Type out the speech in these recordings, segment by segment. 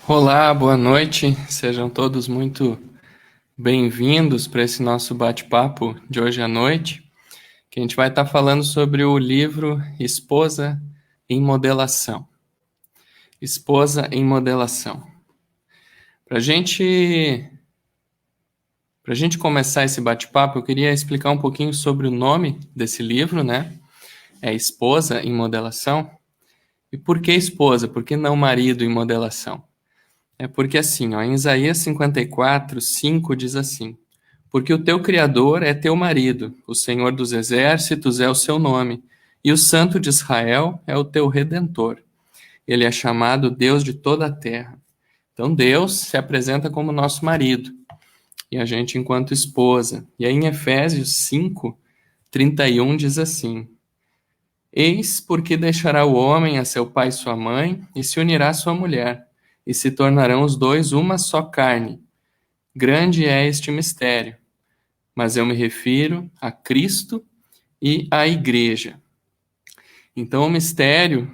Olá, boa noite. Sejam todos muito bem-vindos para esse nosso bate-papo de hoje à noite, que a gente vai estar falando sobre o livro Esposa em Modelação. Esposa em Modelação. Para gente começar esse bate-papo, eu queria explicar um pouquinho sobre o nome desse livro, né? É Esposa em Modelação. E por que esposa? Por que não marido em modelação? É porque assim, ó, em Isaías 54, 5 diz assim: Porque o teu Criador é teu marido, o Senhor dos exércitos é o seu nome, e o Santo de Israel é o teu Redentor. Ele é chamado Deus de toda a terra. Então Deus se apresenta como nosso marido, e a gente enquanto esposa. E aí em Efésios 5, 31 diz assim: Eis porque deixará o homem a seu pai e sua mãe, e se unirá à sua mulher, e se tornarão os dois uma só carne. Grande é este mistério, mas eu me refiro a Cristo e à Igreja. Então, o mistério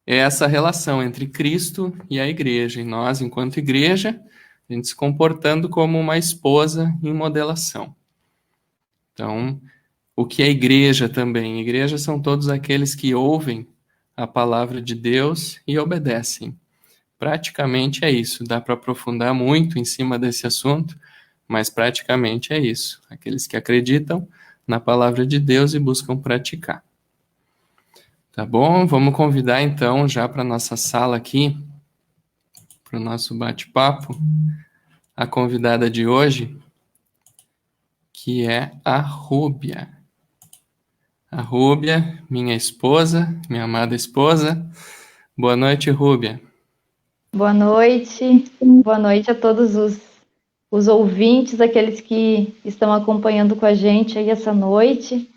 é essa relação entre Cristo e a Igreja, e nós, enquanto Igreja, a gente se comportando como uma esposa em modelação. Então, o que é Igreja também? Igreja são todos aqueles que ouvem a palavra de Deus e obedecem. Praticamente é isso. Dá para aprofundar muito em cima desse assunto, mas praticamente é isso. Aqueles que acreditam na palavra de Deus e buscam praticar. Tá bom? Vamos convidar então já para nossa sala aqui, para o nosso bate-papo, a convidada de hoje, que é a Rúbia. A Rúbia, minha esposa, minha amada esposa. Boa noite, Rúbia. Boa noite a todos os ouvintes, aqueles que estão acompanhando com a gente aí essa noite.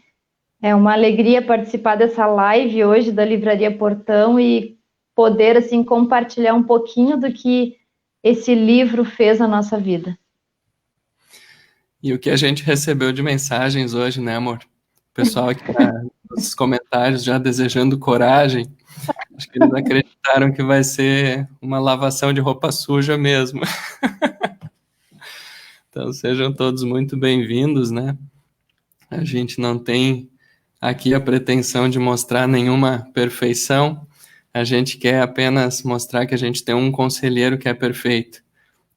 É uma alegria participar dessa live hoje da Livraria Portão e poder assim compartilhar um pouquinho do que esse livro fez na nossa vida. E o que a gente recebeu de mensagens hoje, né, amor? O pessoal aqui tá nos comentários já desejando coragem. Acho que eles acreditaram que vai ser uma lavação de roupa suja mesmo. Então sejam todos muito bem-vindos, né? A gente não tem aqui a pretensão de mostrar nenhuma perfeição. A gente quer apenas mostrar que a gente tem um conselheiro que é perfeito.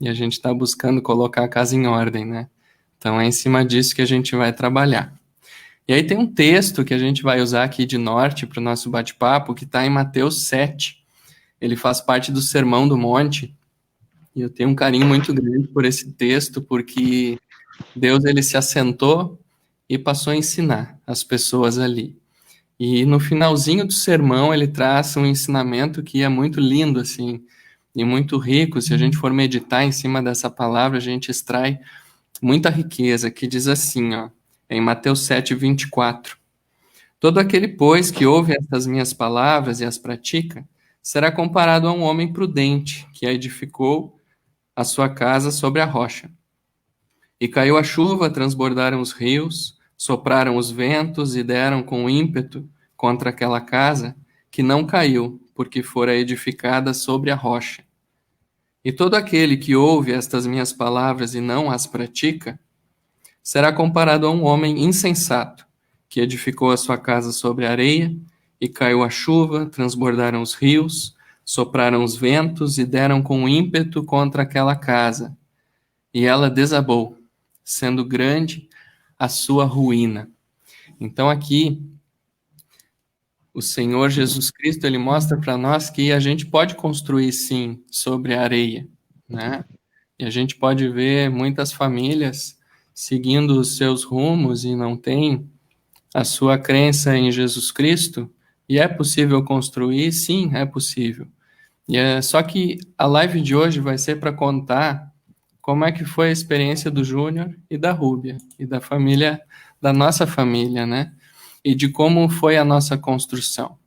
E a gente está buscando colocar a casa em ordem, né? Então é em cima disso que a gente vai trabalhar. E aí tem um texto que a gente vai usar aqui de norte para o nosso bate-papo, que está em Mateus 7. Ele faz parte do Sermão do Monte. E eu tenho um carinho muito grande por esse texto, porque Deus ele se assentou e passou a ensinar as pessoas ali. E no finalzinho do sermão ele traz um ensinamento que é muito lindo assim, e muito rico. Se a gente for meditar em cima dessa palavra, a gente extrai muita riqueza, que diz assim, ó, em Mateus 7:24. Todo aquele, pois, que ouve estas minhas palavras e as pratica, será comparado a um homem prudente, que edificou a sua casa sobre a rocha. E caiu a chuva, transbordaram os rios, sopraram os ventos e deram com ímpeto contra aquela casa, que não caiu, porque fora edificada sobre a rocha. E todo aquele que ouve estas minhas palavras e não as pratica, será comparado a um homem insensato, que edificou a sua casa sobre a areia, e caiu a chuva, transbordaram os rios, sopraram os ventos e deram com ímpeto contra aquela casa, e ela desabou, sendo grande a sua ruína. Então aqui o Senhor Jesus Cristo ele mostra para nós que a gente pode construir sim sobre a areia, né? E a gente pode ver muitas famílias seguindo os seus rumos e não tem a sua crença em Jesus Cristo. E é possível construir? Sim, é possível. E é só que a live de hoje vai ser para contar como é que foi a experiência do Júnior e da Rúbia e da família, da nossa família, né? E de como foi a nossa construção.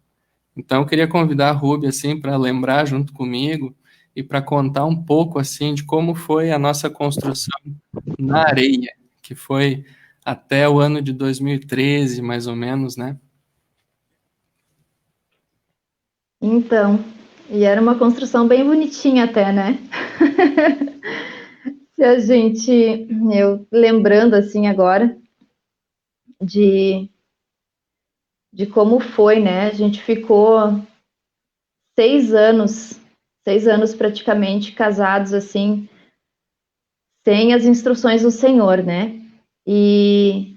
Então eu queria convidar a Rúbia assim para lembrar junto comigo e para contar um pouco assim de como foi a nossa construção na areia, que foi até o ano de 2013, mais ou menos, né? Então, E era uma construção bem bonitinha até, né? Se a gente, eu lembrando assim agora de, de como foi, né? A gente ficou 6 anos, 6 anos praticamente casados assim, sem as instruções do Senhor, né? E,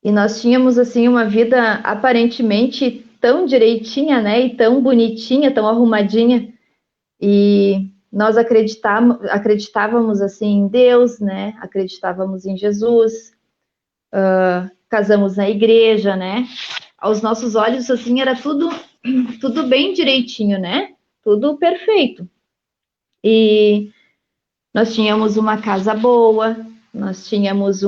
e nós tínhamos assim uma vida aparentemente tão direitinha, né? E tão bonitinha, tão arrumadinha. E nós acreditávamos assim em Deus, né? Acreditávamos em Jesus, casamos na igreja, né? Aos nossos olhos assim era tudo bem direitinho, né? Tudo perfeito. E nós tínhamos uma casa boa, nós tínhamos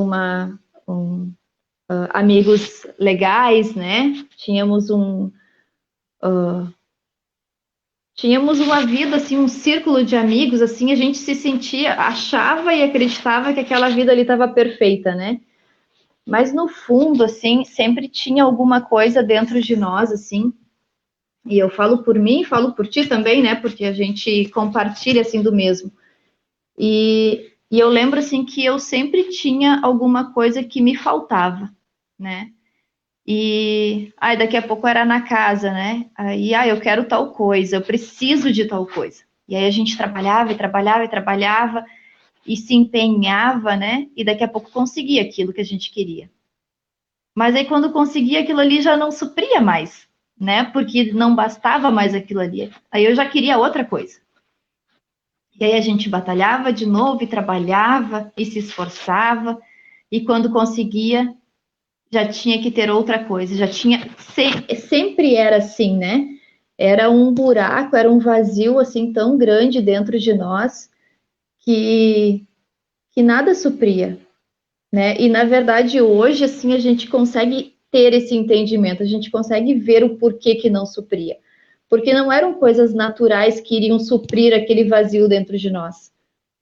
amigos legais, né? Tínhamos uma vida assim, um círculo de amigos, assim, a gente se sentia, achava e acreditava que aquela vida ali estava perfeita, né? Mas no fundo, assim, sempre tinha alguma coisa dentro de nós, assim. E eu falo por mim, falo por ti também, né? Porque a gente compartilha assim do mesmo. E eu lembro assim que eu sempre tinha alguma coisa que me faltava, né? E daqui a pouco era na casa, né? Aí, eu quero tal coisa, eu preciso de tal coisa. E aí a gente trabalhava e trabalhava e trabalhava e se empenhava, né? E daqui a pouco conseguia aquilo que a gente queria. Mas aí quando conseguia aquilo ali já não supria mais, né? Porque não bastava mais aquilo ali. Aí eu já queria outra coisa. E aí a gente batalhava de novo e trabalhava e se esforçava. E quando conseguia, já tinha que ter outra coisa, já tinha, sempre era assim, né? Era um buraco, era um vazio assim tão grande dentro de nós que nada supria, né? E na verdade hoje assim a gente consegue ter esse entendimento, a gente consegue ver o porquê que não supria, porque não eram coisas naturais que iriam suprir aquele vazio dentro de nós,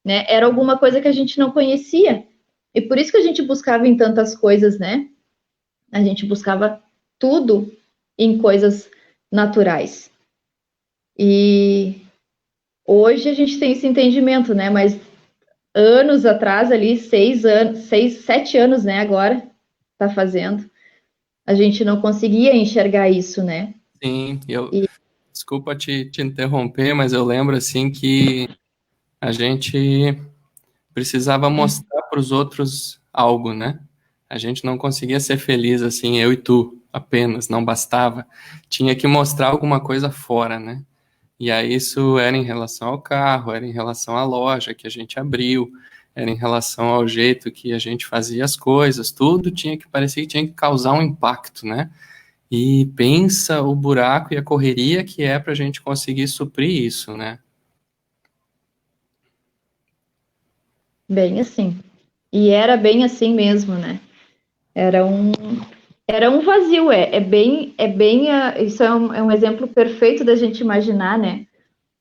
né? Era alguma coisa que a gente não conhecia. E por isso que a gente buscava em tantas coisas, né? A gente buscava tudo em coisas naturais. E hoje a gente tem esse entendimento, né? Mas anos atrás, ali, 6 anos, 7 anos, né? Agora tá fazendo, a gente não conseguia enxergar isso, né? Sim, E desculpa te interromper, mas eu lembro assim que a gente precisava mostrar para os outros algo, né? A gente não conseguia ser feliz assim, eu e tu, apenas, não bastava. Tinha que mostrar alguma coisa fora, né? E aí isso era em relação ao carro, era em relação à loja que a gente abriu, era em relação ao jeito que a gente fazia as coisas, tudo tinha que parecer que tinha que causar um impacto, né? E pensa o buraco e a correria que é para a gente conseguir suprir isso, né? bem assim. E era bem assim mesmo, né? Era um, era um vazio, isso é um exemplo perfeito da gente imaginar, né?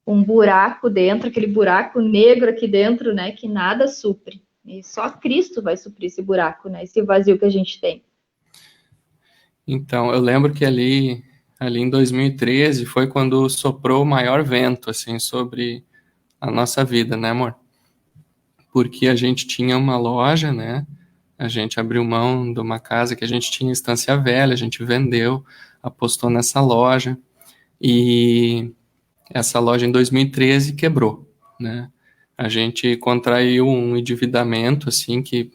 Um buraco dentro, aquele buraco negro aqui dentro, né? Que nada supre. E só Cristo vai suprir esse buraco, né? Esse vazio que a gente tem. Então, eu lembro que ali em 2013 foi quando soprou o maior vento, assim, sobre a nossa vida, né, amor? Porque a gente tinha uma loja, né? A gente abriu mão de uma casa que a gente tinha em Estância Velha, a gente vendeu, apostou nessa loja e essa loja em 2013 quebrou, né? A gente contraiu um endividamento, assim, que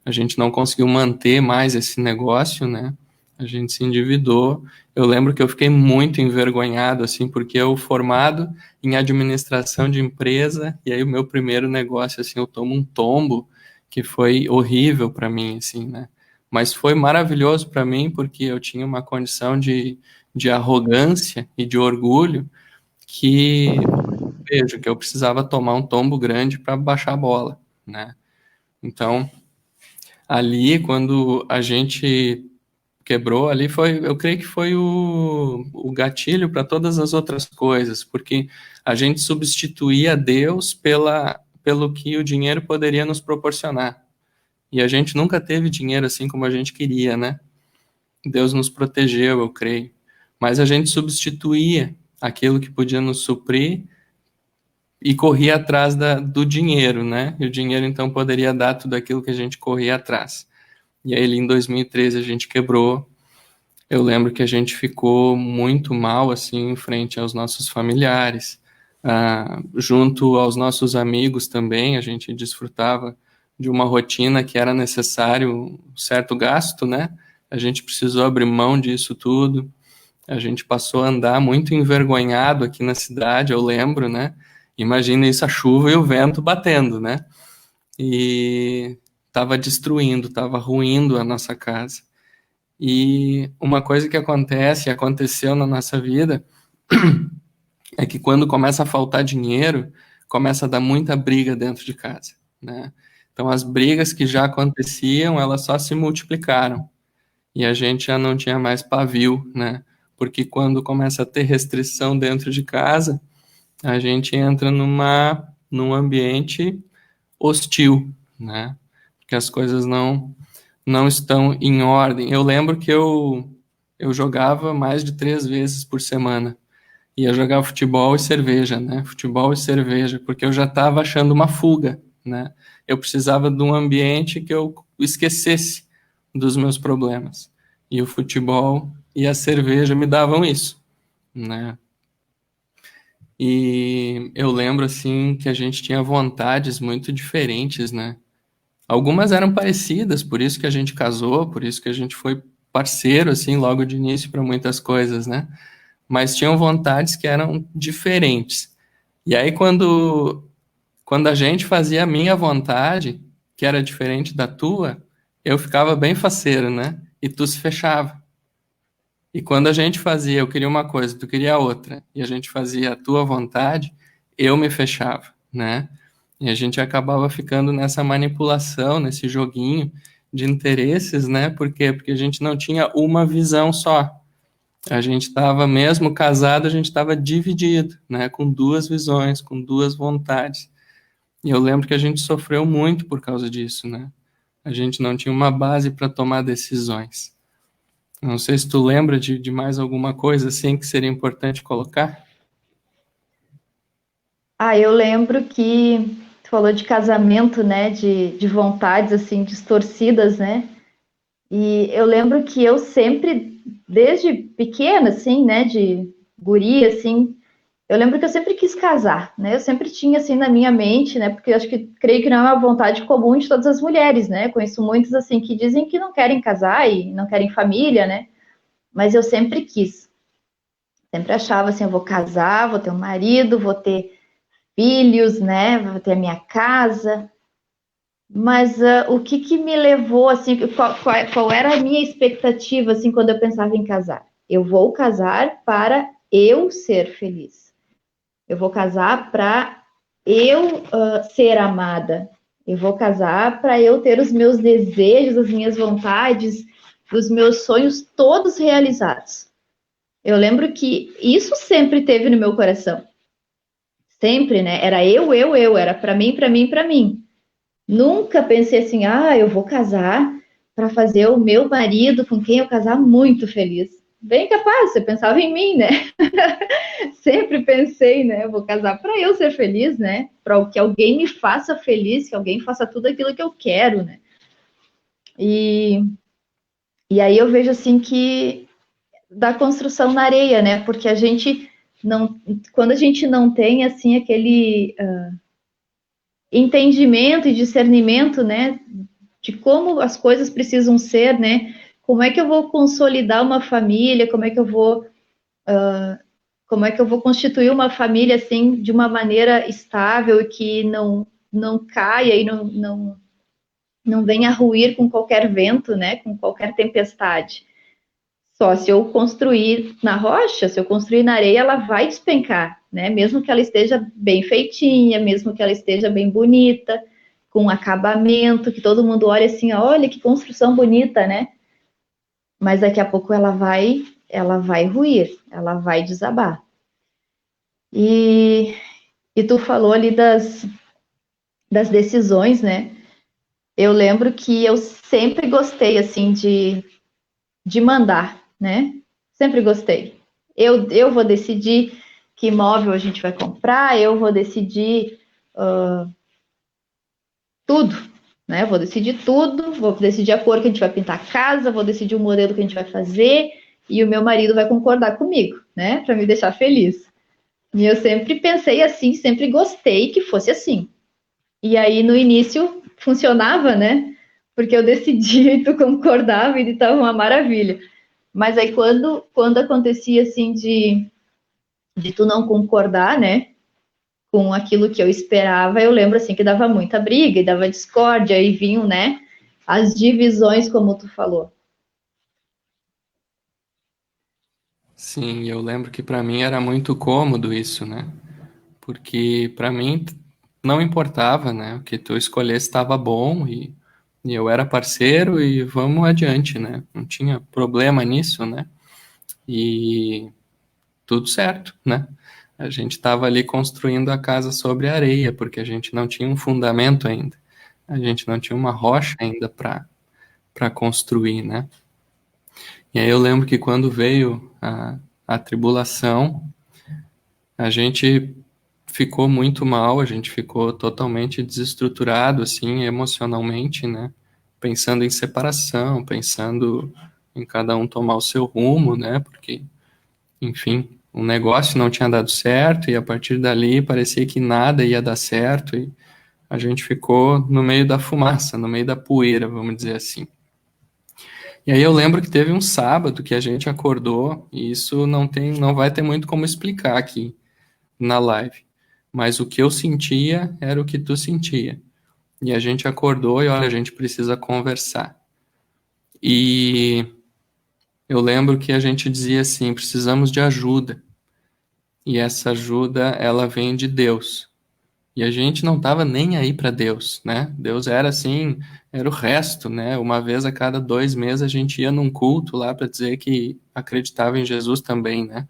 a gente não conseguiu manter mais esse negócio, né? A gente se endividou. Eu lembro que eu fiquei muito envergonhado, assim, porque eu formado em administração de empresa, e aí o meu primeiro negócio, assim, eu tomo um tombo que foi horrível para mim, assim, né? Mas foi maravilhoso para mim porque eu tinha uma condição de arrogância e de orgulho que vejo que eu precisava tomar um tombo grande para baixar a bola, né? Então, ali, quando a gente quebrou, ali foi, eu creio que foi o gatilho para todas as outras coisas, porque a gente substituía Deus pelo que o dinheiro poderia nos proporcionar. E a gente nunca teve dinheiro assim como a gente queria, né? Deus nos protegeu, eu creio. Mas a gente substituía. aquilo que podia nos suprir e corria atrás do dinheiro, né? E o dinheiro então poderia dar tudo aquilo que a gente corria atrás. E aí, em 2013, a gente quebrou. Eu lembro que a gente ficou muito mal, assim, em frente aos nossos familiares, junto aos nossos amigos também. A gente desfrutava de uma rotina que era necessário um certo gasto, né? A gente precisou abrir mão disso tudo. A gente passou a andar muito envergonhado aqui na cidade, eu lembro, né? Imagina isso, a chuva e o vento batendo, né? E estava destruindo, estava ruindo a nossa casa. E uma coisa que aconteceu na nossa vida, é que quando começa a faltar dinheiro, começa a dar muita briga dentro de casa, né? Então as brigas que já aconteciam, elas só se multiplicaram. E a gente já não tinha mais pavio, né? Porque quando começa a ter restrição dentro de casa, a gente entra num ambiente hostil, né? Porque as coisas não estão em ordem. Eu lembro que eu jogava mais de 3 vezes por semana. Ia jogar futebol e cerveja, né? Futebol e cerveja, porque eu já estava achando uma fuga, né? Eu precisava de um ambiente que eu esquecesse dos meus problemas. E o futebol e a cerveja me davam isso, né? E eu lembro, assim, que a gente tinha vontades muito diferentes, né? Algumas eram parecidas, por isso que a gente casou, por isso que a gente foi parceiro, assim, logo de início para muitas coisas, né? Mas tinham vontades que eram diferentes. E aí, quando a gente fazia a minha vontade, que era diferente da tua, eu ficava bem faceiro, né? E tu se fechava. E quando a gente fazia, eu queria uma coisa, tu queria outra, e a gente fazia a tua vontade, eu me fechava, né? E a gente acabava ficando nessa manipulação, nesse joguinho de interesses, né? Por quê? Porque a gente não tinha uma visão só. A gente estava, mesmo casado, a gente estava dividido, né? Com duas visões, com duas vontades. E eu lembro que a gente sofreu muito por causa disso, né? A gente não tinha uma base para tomar decisões. Não sei se tu lembra de mais alguma coisa assim que seria importante colocar. Eu lembro que tu falou de casamento, né? De vontades assim distorcidas, né? E eu lembro que eu sempre, desde pequena, assim, né? De guria, assim, eu lembro que eu sempre quis casar, né? Eu sempre tinha assim na minha mente, né? Porque eu acho que creio que não é uma vontade comum de todas as mulheres, né? Conheço muitas assim que dizem que não querem casar e não querem família, né? Mas eu sempre quis. Sempre achava assim, eu vou casar, vou ter um marido, vou ter filhos, né? Vou ter a minha casa. Mas o que me levou assim, qual era a minha expectativa assim quando eu pensava em casar? Eu vou casar para eu ser feliz. Eu vou casar para eu ser amada. Eu vou casar para eu ter os meus desejos, as minhas vontades, os meus sonhos todos realizados. Eu lembro que isso sempre teve no meu coração. Sempre, né? Era eu. Era para mim, para mim, para mim. Nunca pensei assim, eu vou casar para fazer o meu marido com quem eu casar muito feliz. Bem capaz, você pensava em mim, né? Sempre pensei, né? Eu vou casar para eu ser feliz, né? Para que alguém me faça feliz, que alguém faça tudo aquilo que eu quero, né? E, e aí eu vejo assim que da construção na areia, né? Porque a gente não, quando a gente não tem assim aquele entendimento e discernimento, né? De como as coisas precisam ser, né? Como é que eu vou consolidar uma família? Como é que eu vou constituir uma família assim de uma maneira estável e que não caia e não venha a ruir com qualquer vento, né? Com qualquer tempestade. Só se eu construir na rocha, se eu construir na areia, ela vai despencar, né? Mesmo que ela esteja bem feitinha, mesmo que ela esteja bem bonita, com acabamento, que todo mundo olha assim, olha que construção bonita, né? Mas daqui a pouco ela vai ruir, ela vai desabar. E tu falou ali das decisões, né? Eu lembro que eu sempre gostei, assim, de mandar, né? Sempre gostei. Eu vou decidir, que imóvel a gente vai comprar, eu vou decidir tudo, né? Vou decidir tudo, vou decidir a cor que a gente vai pintar a casa, vou decidir o modelo que a gente vai fazer, e o meu marido vai concordar comigo, né? Para me deixar feliz. E eu sempre pensei assim, sempre gostei que fosse assim. E aí, no início, funcionava, né? Porque eu decidia e tu concordava e estava uma maravilha. Mas aí, quando acontecia assim de tu não concordar, né? Com aquilo que eu esperava, eu lembro assim que dava muita briga e dava discórdia e vinham, né? As divisões, como tu falou. Sim, eu lembro que para mim era muito cômodo isso, né? Porque para mim não importava, né? O que tu escolhesse estava bom e eu era parceiro e vamos adiante, né? Não tinha problema nisso, né? E tudo certo, né? A gente estava ali construindo a casa sobre a areia, porque a gente não tinha um fundamento ainda. A gente não tinha uma rocha ainda para construir, né? E aí eu lembro que quando veio a tribulação, a gente ficou muito mal, a gente ficou totalmente desestruturado, assim, emocionalmente, né? Pensando em separação, pensando em cada um tomar o seu rumo, né? Porque, enfim, o negócio não tinha dado certo e a partir dali parecia que nada ia dar certo e a gente ficou no meio da fumaça, no meio da poeira, vamos dizer assim. E aí eu lembro que teve um sábado que a gente acordou, e isso não vai ter muito como explicar aqui na live. Mas o que eu sentia era o que tu sentia. E a gente acordou e olha, a gente precisa conversar. E eu lembro que a gente dizia assim, precisamos de ajuda. E essa ajuda, ela vem de Deus. E a gente não estava nem aí para Deus, né? Deus era assim, era o resto, né? Uma vez a cada 2 meses a gente ia num culto lá para dizer que acreditava em Jesus também, né?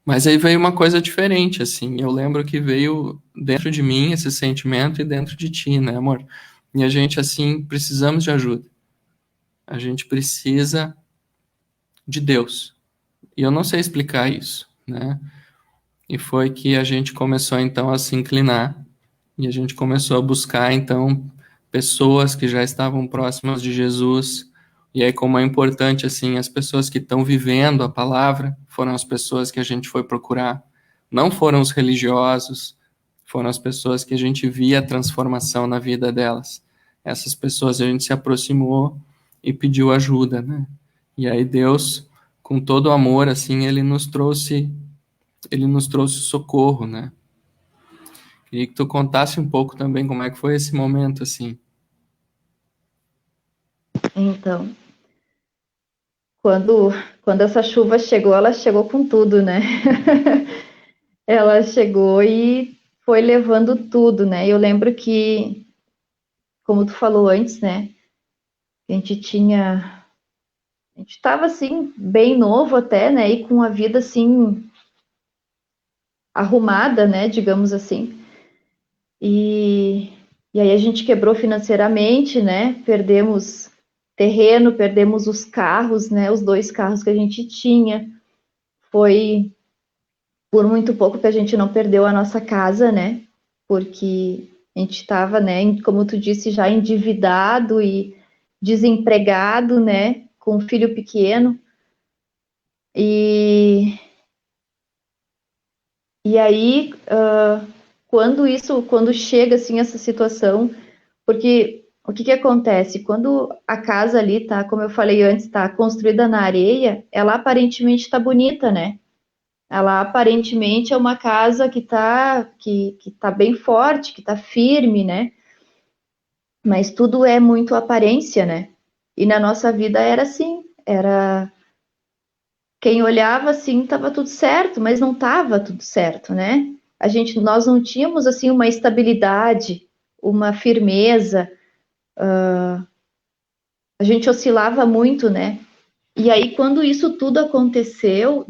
Mas aí veio uma coisa diferente, assim. Eu lembro que veio dentro de mim esse sentimento e dentro de ti, né, amor? E a gente, assim, precisamos de ajuda. A gente precisa de Deus. E eu não sei explicar isso, né? E foi que a gente começou, então, a se inclinar e a gente começou a buscar, então, pessoas que já estavam próximas de Jesus. E aí, como é importante, assim, as pessoas que estão vivendo a palavra foram as pessoas que a gente foi procurar. Não foram os religiosos, foram as pessoas que a gente via a transformação na vida delas. Essas pessoas a gente se aproximou e pediu ajuda, né? E aí Deus, com todo o amor, assim, ele nos trouxe socorro, né? Queria que tu contasse um pouco também como é que foi esse momento, assim. Então, quando, quando essa chuva chegou, ela chegou com tudo, né? Ela chegou e foi levando tudo, né? Eu lembro que, como tu falou antes, né? A gente estava assim, bem novo até, né? E com a vida assim, arrumada, né? Digamos assim. E, e aí a gente quebrou financeiramente, né? Perdemos terreno, perdemos os carros, né? Os 2 carros que a gente tinha. Foi por muito pouco que a gente não perdeu a nossa casa, né? Porque a gente estava, né, como tu disse, já endividado e desempregado, né, com um filho pequeno. E, e aí, quando chega assim essa situação, porque o que que acontece? Quando a casa ali tá, como eu falei antes, tá construída na areia, ela aparentemente está bonita, né? Ela aparentemente é uma casa que tá bem forte, que tá firme, né? Mas tudo é muito aparência, né? E na nossa vida era assim, era quem olhava assim, estava tudo certo, mas não estava tudo certo, né? Nós não tínhamos assim uma estabilidade, uma firmeza, a gente oscilava muito, né? E aí quando isso tudo aconteceu,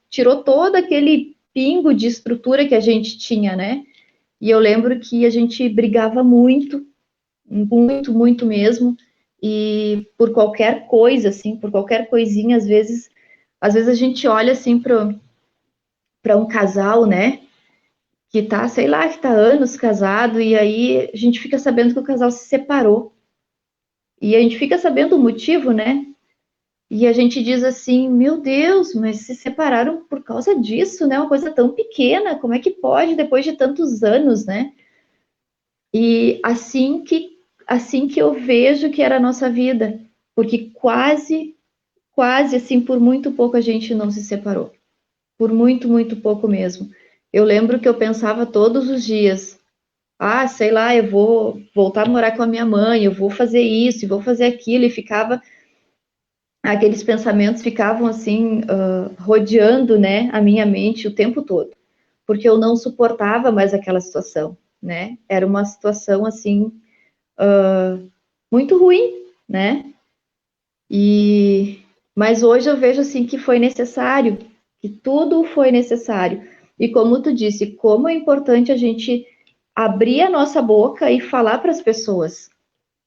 tirou todo aquele pingo de estrutura que a gente tinha, né? E eu lembro que a gente brigava muito, muito, muito mesmo. E por qualquer coisa, assim, por qualquer coisinha, às vezes a gente olha assim para um casal, né? Que tá, sei lá, que tá anos casado, e aí a gente fica sabendo que o casal se separou. E a gente fica sabendo o motivo, né? E a gente diz assim, meu Deus, mas se separaram por causa disso, né? Uma coisa tão pequena, como é que pode depois de tantos anos, né? E assim que eu vejo que era a nossa vida, porque quase assim por muito pouco a gente não se separou. Por muito, muito pouco mesmo. Eu lembro que eu pensava todos os dias, ah, sei lá, eu vou voltar a morar com a minha mãe, eu vou fazer isso, vou fazer aquilo, e ficava, aqueles pensamentos ficavam assim, rodeando, né, a minha mente o tempo todo, porque eu não suportava mais aquela situação, né, era uma situação assim, muito ruim, né, e, mas hoje eu vejo assim que foi necessário, que tudo foi necessário, e como tu disse, como é importante a gente abrir a nossa boca e falar para as pessoas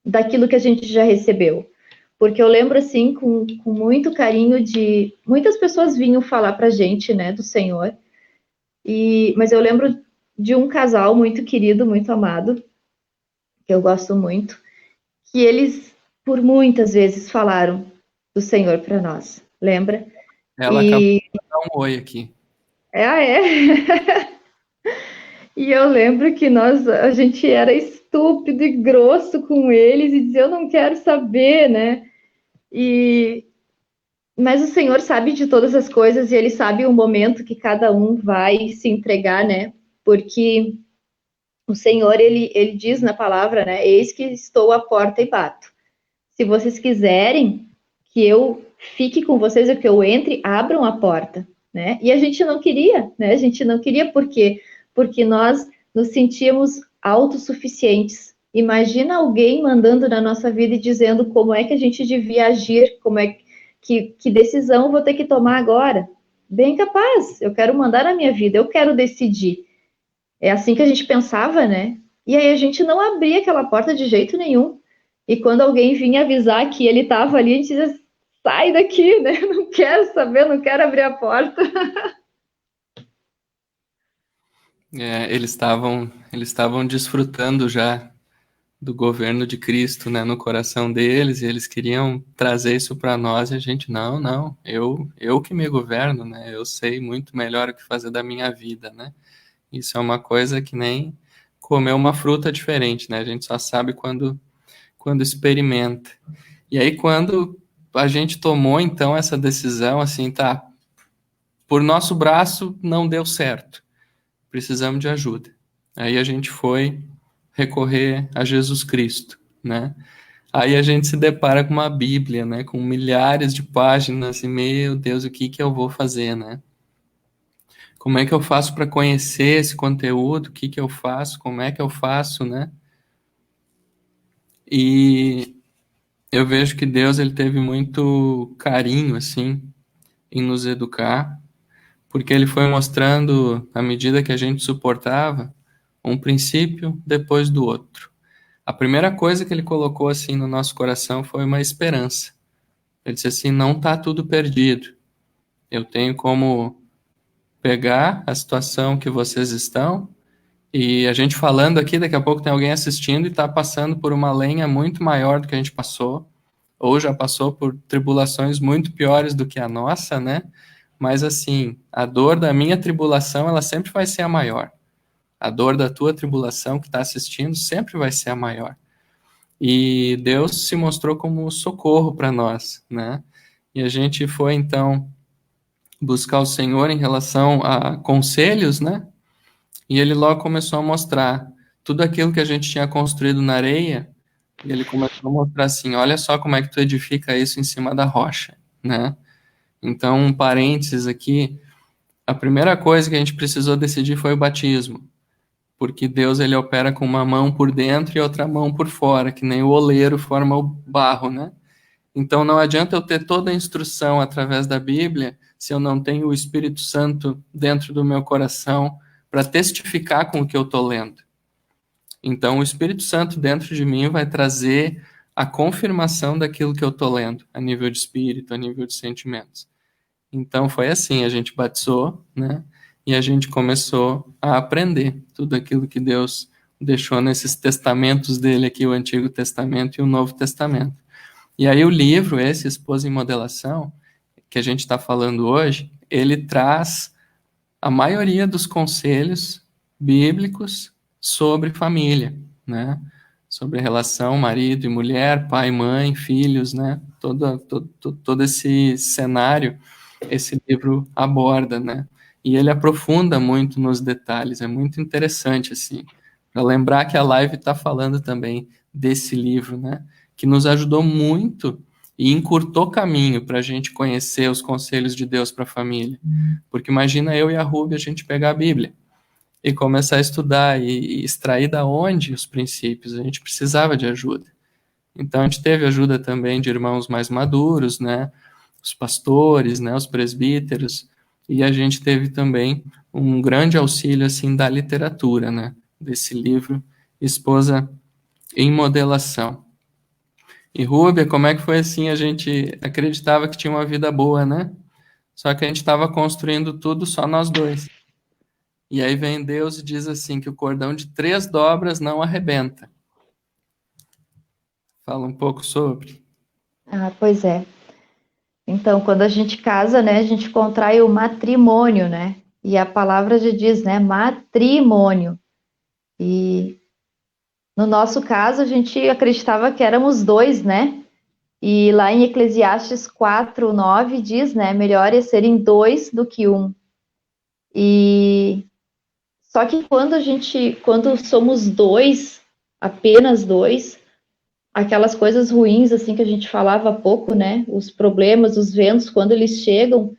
daquilo que a gente já recebeu. Porque eu lembro, assim, com muito carinho de... Muitas pessoas vinham falar para a gente, né, do Senhor. Mas eu lembro de um casal muito querido, muito amado, que eu gosto muito, que eles, por muitas vezes, falaram do Senhor para nós. Lembra? Ela acabou E... de dar um oi aqui. É. E eu lembro que a gente era estúpido e grosso com eles e dizia, eu não quero saber, né? E, mas o Senhor sabe de todas as coisas e Ele sabe o momento que cada um vai se entregar, né? Porque o Senhor, ele diz na palavra, né? Eis que estou à porta e bato. Se vocês quiserem que eu fique com vocês ou que eu entre, abram a porta, né? E a gente não queria, né? A gente não queria por quê? Porque nós nos sentíamos autossuficientes. Imagina alguém mandando na nossa vida e dizendo como é que a gente devia agir, como é que decisão eu vou ter que tomar agora. Bem capaz, eu quero mandar na minha vida, eu quero decidir. É assim que a gente pensava, né? E aí a gente não abria aquela porta de jeito nenhum. E quando alguém vinha avisar que ele estava ali, a gente dizia, sai daqui, né? Não quero saber, não quero abrir a porta. Eles estavam desfrutando já do governo de Cristo, né, no coração deles, e eles queriam trazer isso para nós, e a gente, não, não, eu que me governo, né, eu sei muito melhor o que fazer da minha vida, né, isso é uma coisa que nem comer uma fruta diferente, né, a gente só sabe quando experimenta. E aí, quando a gente tomou, então, essa decisão, assim, tá, por nosso braço não deu certo, precisamos de ajuda. Aí a gente foi recorrer a Jesus Cristo, né? Aí a gente se depara com uma Bíblia, né? Com milhares de páginas e, meu Deus, o que que eu vou fazer, né? Como é que eu faço para conhecer esse conteúdo? O que que eu faço? Como é que eu faço, né? E eu vejo que Deus ele teve muito carinho, assim, em nos educar, porque ele foi mostrando, à medida que a gente suportava, um princípio depois do outro. A primeira coisa que ele colocou assim no nosso coração foi uma esperança. Ele disse assim: não está tudo perdido. Eu tenho como pegar a situação que vocês estão, e a gente falando aqui, daqui a pouco tem alguém assistindo e está passando por uma lenha muito maior do que a gente passou, ou já passou por tribulações muito piores do que a nossa, né? Mas assim, a dor da minha tribulação, ela sempre vai ser a maior. A dor da tua tribulação que está assistindo sempre vai ser a maior. E Deus se mostrou como socorro para nós, né? E a gente foi então buscar o Senhor em relação a conselhos, né? E ele logo começou a mostrar tudo aquilo que a gente tinha construído na areia, e ele começou a mostrar assim, olha só como é que tu edifica isso em cima da rocha, né? Então, um parênteses aqui, a primeira coisa que a gente precisou decidir foi o batismo, porque Deus ele opera com uma mão por dentro e outra mão por fora, que nem o oleiro forma o barro, né? Então não adianta eu ter toda a instrução através da Bíblia se eu não tenho o Espírito Santo dentro do meu coração para testificar com o que eu estou lendo. Então o Espírito Santo dentro de mim vai trazer a confirmação daquilo que eu estou lendo, a nível de espírito, a nível de sentimentos. Então foi assim, a gente batizou, né? e a gente começou a aprender tudo aquilo que Deus deixou nesses testamentos dele aqui, o Antigo Testamento e o Novo Testamento. E aí o livro, esse Esposa em Modelação, que a gente está falando hoje, ele traz a maioria dos conselhos bíblicos sobre família, né? Sobre relação marido e mulher, pai, mãe, filhos, né? Todo esse cenário, esse livro aborda, né? E ele aprofunda muito nos detalhes, é muito interessante, assim, para lembrar que a live está falando também desse livro, né? Que nos ajudou muito e encurtou caminho para a gente conhecer os conselhos de Deus para a família. Porque imagina eu e a Ruby a gente pegar a Bíblia e começar a estudar e extrair da onde os princípios. A gente precisava de ajuda. Então a gente teve ajuda também de irmãos mais maduros, né? Os pastores, né? Os presbíteros. E a gente teve também um grande auxílio assim da literatura, né? Desse livro Esposa em Modelação. E Rúbia, como é que foi assim? A gente acreditava que tinha uma vida boa, né? Só que a gente estava construindo tudo só nós dois. E aí vem Deus e diz assim que o cordão de 3 dobras não arrebenta. Fala um pouco sobre. Ah, pois é. Então, quando a gente casa, né, a gente contrai o matrimônio, né? E a palavra já diz, né, matrimônio. E no nosso caso, a gente acreditava que éramos dois, né? E lá em Eclesiastes 4:9 diz, né, melhor é serem dois do que um. E só que quando somos dois, apenas dois, aquelas coisas ruins assim que a gente falava há pouco, né? Os problemas, os ventos, quando eles chegam,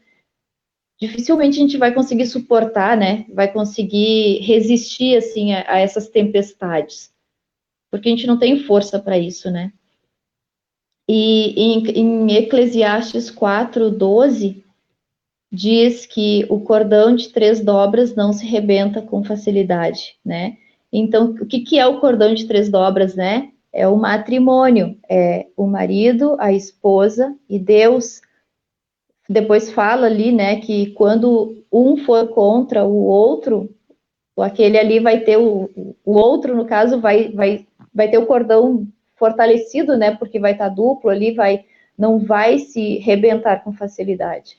dificilmente a gente vai conseguir suportar, né? Vai conseguir resistir assim a essas tempestades, porque a gente não tem força para isso, né? E em Eclesiastes 4:12 diz que o cordão de 3 dobras não se rebenta com facilidade, né? Então, o que é o cordão de 3 dobras, né? É o matrimônio, é o marido, a esposa e Deus. Depois fala ali, né, que quando um for contra o outro, aquele ali vai ter o outro, no caso, vai ter o cordão fortalecido, né, porque vai estar duplo ali, não vai se rebentar com facilidade.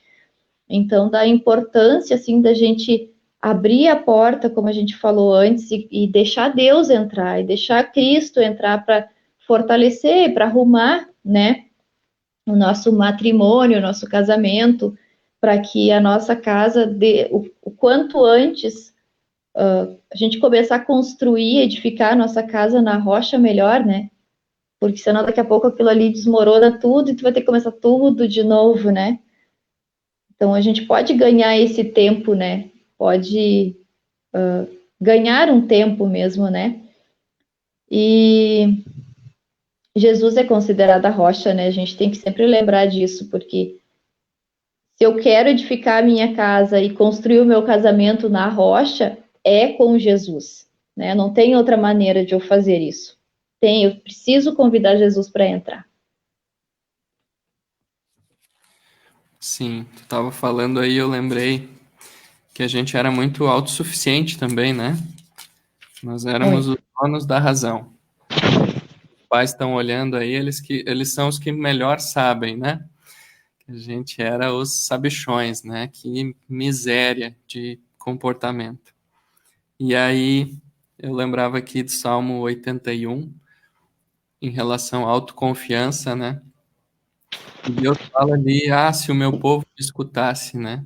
Então, da importância, assim, da gente abrir a porta, como a gente falou antes, e deixar Deus entrar, e deixar Cristo entrar para fortalecer, para arrumar, né, o nosso matrimônio, o nosso casamento, para que a nossa casa, o quanto antes, a gente começar a construir, edificar a nossa casa na rocha melhor, né? Porque senão daqui a pouco aquilo ali desmorona tudo e tu vai ter que começar tudo de novo, né? Então a gente pode ganhar esse tempo, né? Pode ganhar um tempo mesmo, né? E Jesus é considerado a rocha, né? A gente tem que sempre lembrar disso, porque se eu quero edificar a minha casa e construir o meu casamento na rocha, é com Jesus, né? Não tem outra maneira de eu fazer isso. Eu preciso convidar Jesus para entrar. Sim, tu estava falando aí, eu lembrei que a gente era muito autossuficiente também, né? Nós éramos os Muito. donos da razão. Os pais estão olhando aí, eles são os que melhor sabem, né? A gente era os sabichões, né? Que miséria de comportamento. E aí, eu lembrava aqui do Salmo 81, em relação à autoconfiança, né? E Deus fala ali, se o meu povo me escutasse, né?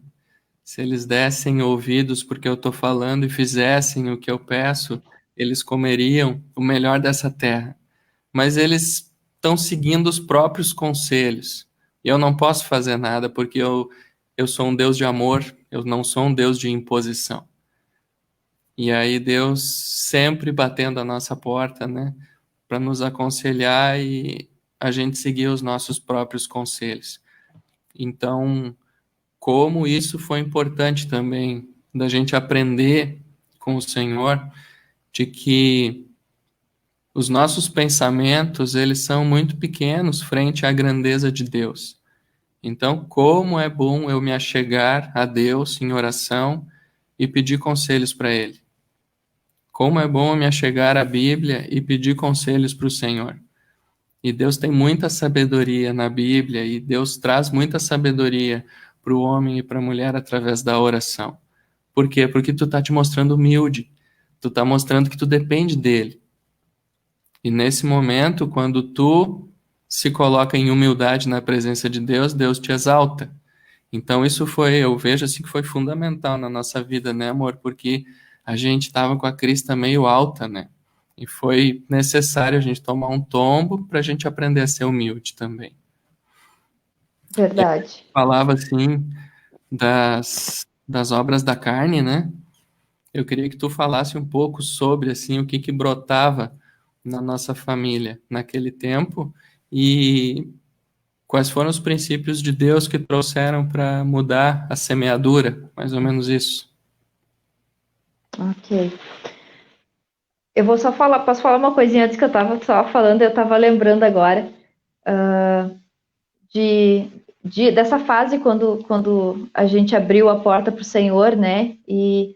Se eles dessem ouvidos porque eu estou falando e fizessem o que eu peço, eles comeriam o melhor dessa terra. Mas eles estão seguindo os próprios conselhos. E eu não posso fazer nada porque eu sou um Deus de amor, eu não sou um Deus de imposição. E aí Deus sempre batendo a nossa porta, né, para nos aconselhar e a gente seguir os nossos próprios conselhos. Então, como isso foi importante também da gente aprender com o Senhor de que os nossos pensamentos, eles são muito pequenos frente à grandeza de Deus. Então, como é bom eu me achegar a Deus em oração e pedir conselhos para Ele. Como é bom me achegar à Bíblia e pedir conselhos para o Senhor. E Deus tem muita sabedoria na Bíblia, e Deus traz muita sabedoria para o homem e para a mulher através da oração. Por quê? Porque tu tá te mostrando humilde, tu tá mostrando que tu depende dele. E nesse momento, quando tu se coloca em humildade na presença de Deus, Deus te exalta. Então isso eu vejo assim que foi fundamental na nossa vida, né, amor? Porque a gente estava com a crista meio alta, né? E foi necessário a gente tomar um tombo para a gente aprender a ser humilde também. Verdade. Falava assim das obras da carne, né? Eu queria que tu falasse um pouco sobre assim o que brotava na nossa família naquele tempo e quais foram os princípios de Deus que trouxeram para mudar a semeadura, mais ou menos isso. Ok. Eu vou só falar, posso falar uma coisinha antes que eu estava só falando, eu estava lembrando agora de, dessa fase quando a gente abriu a porta para o Senhor, né? E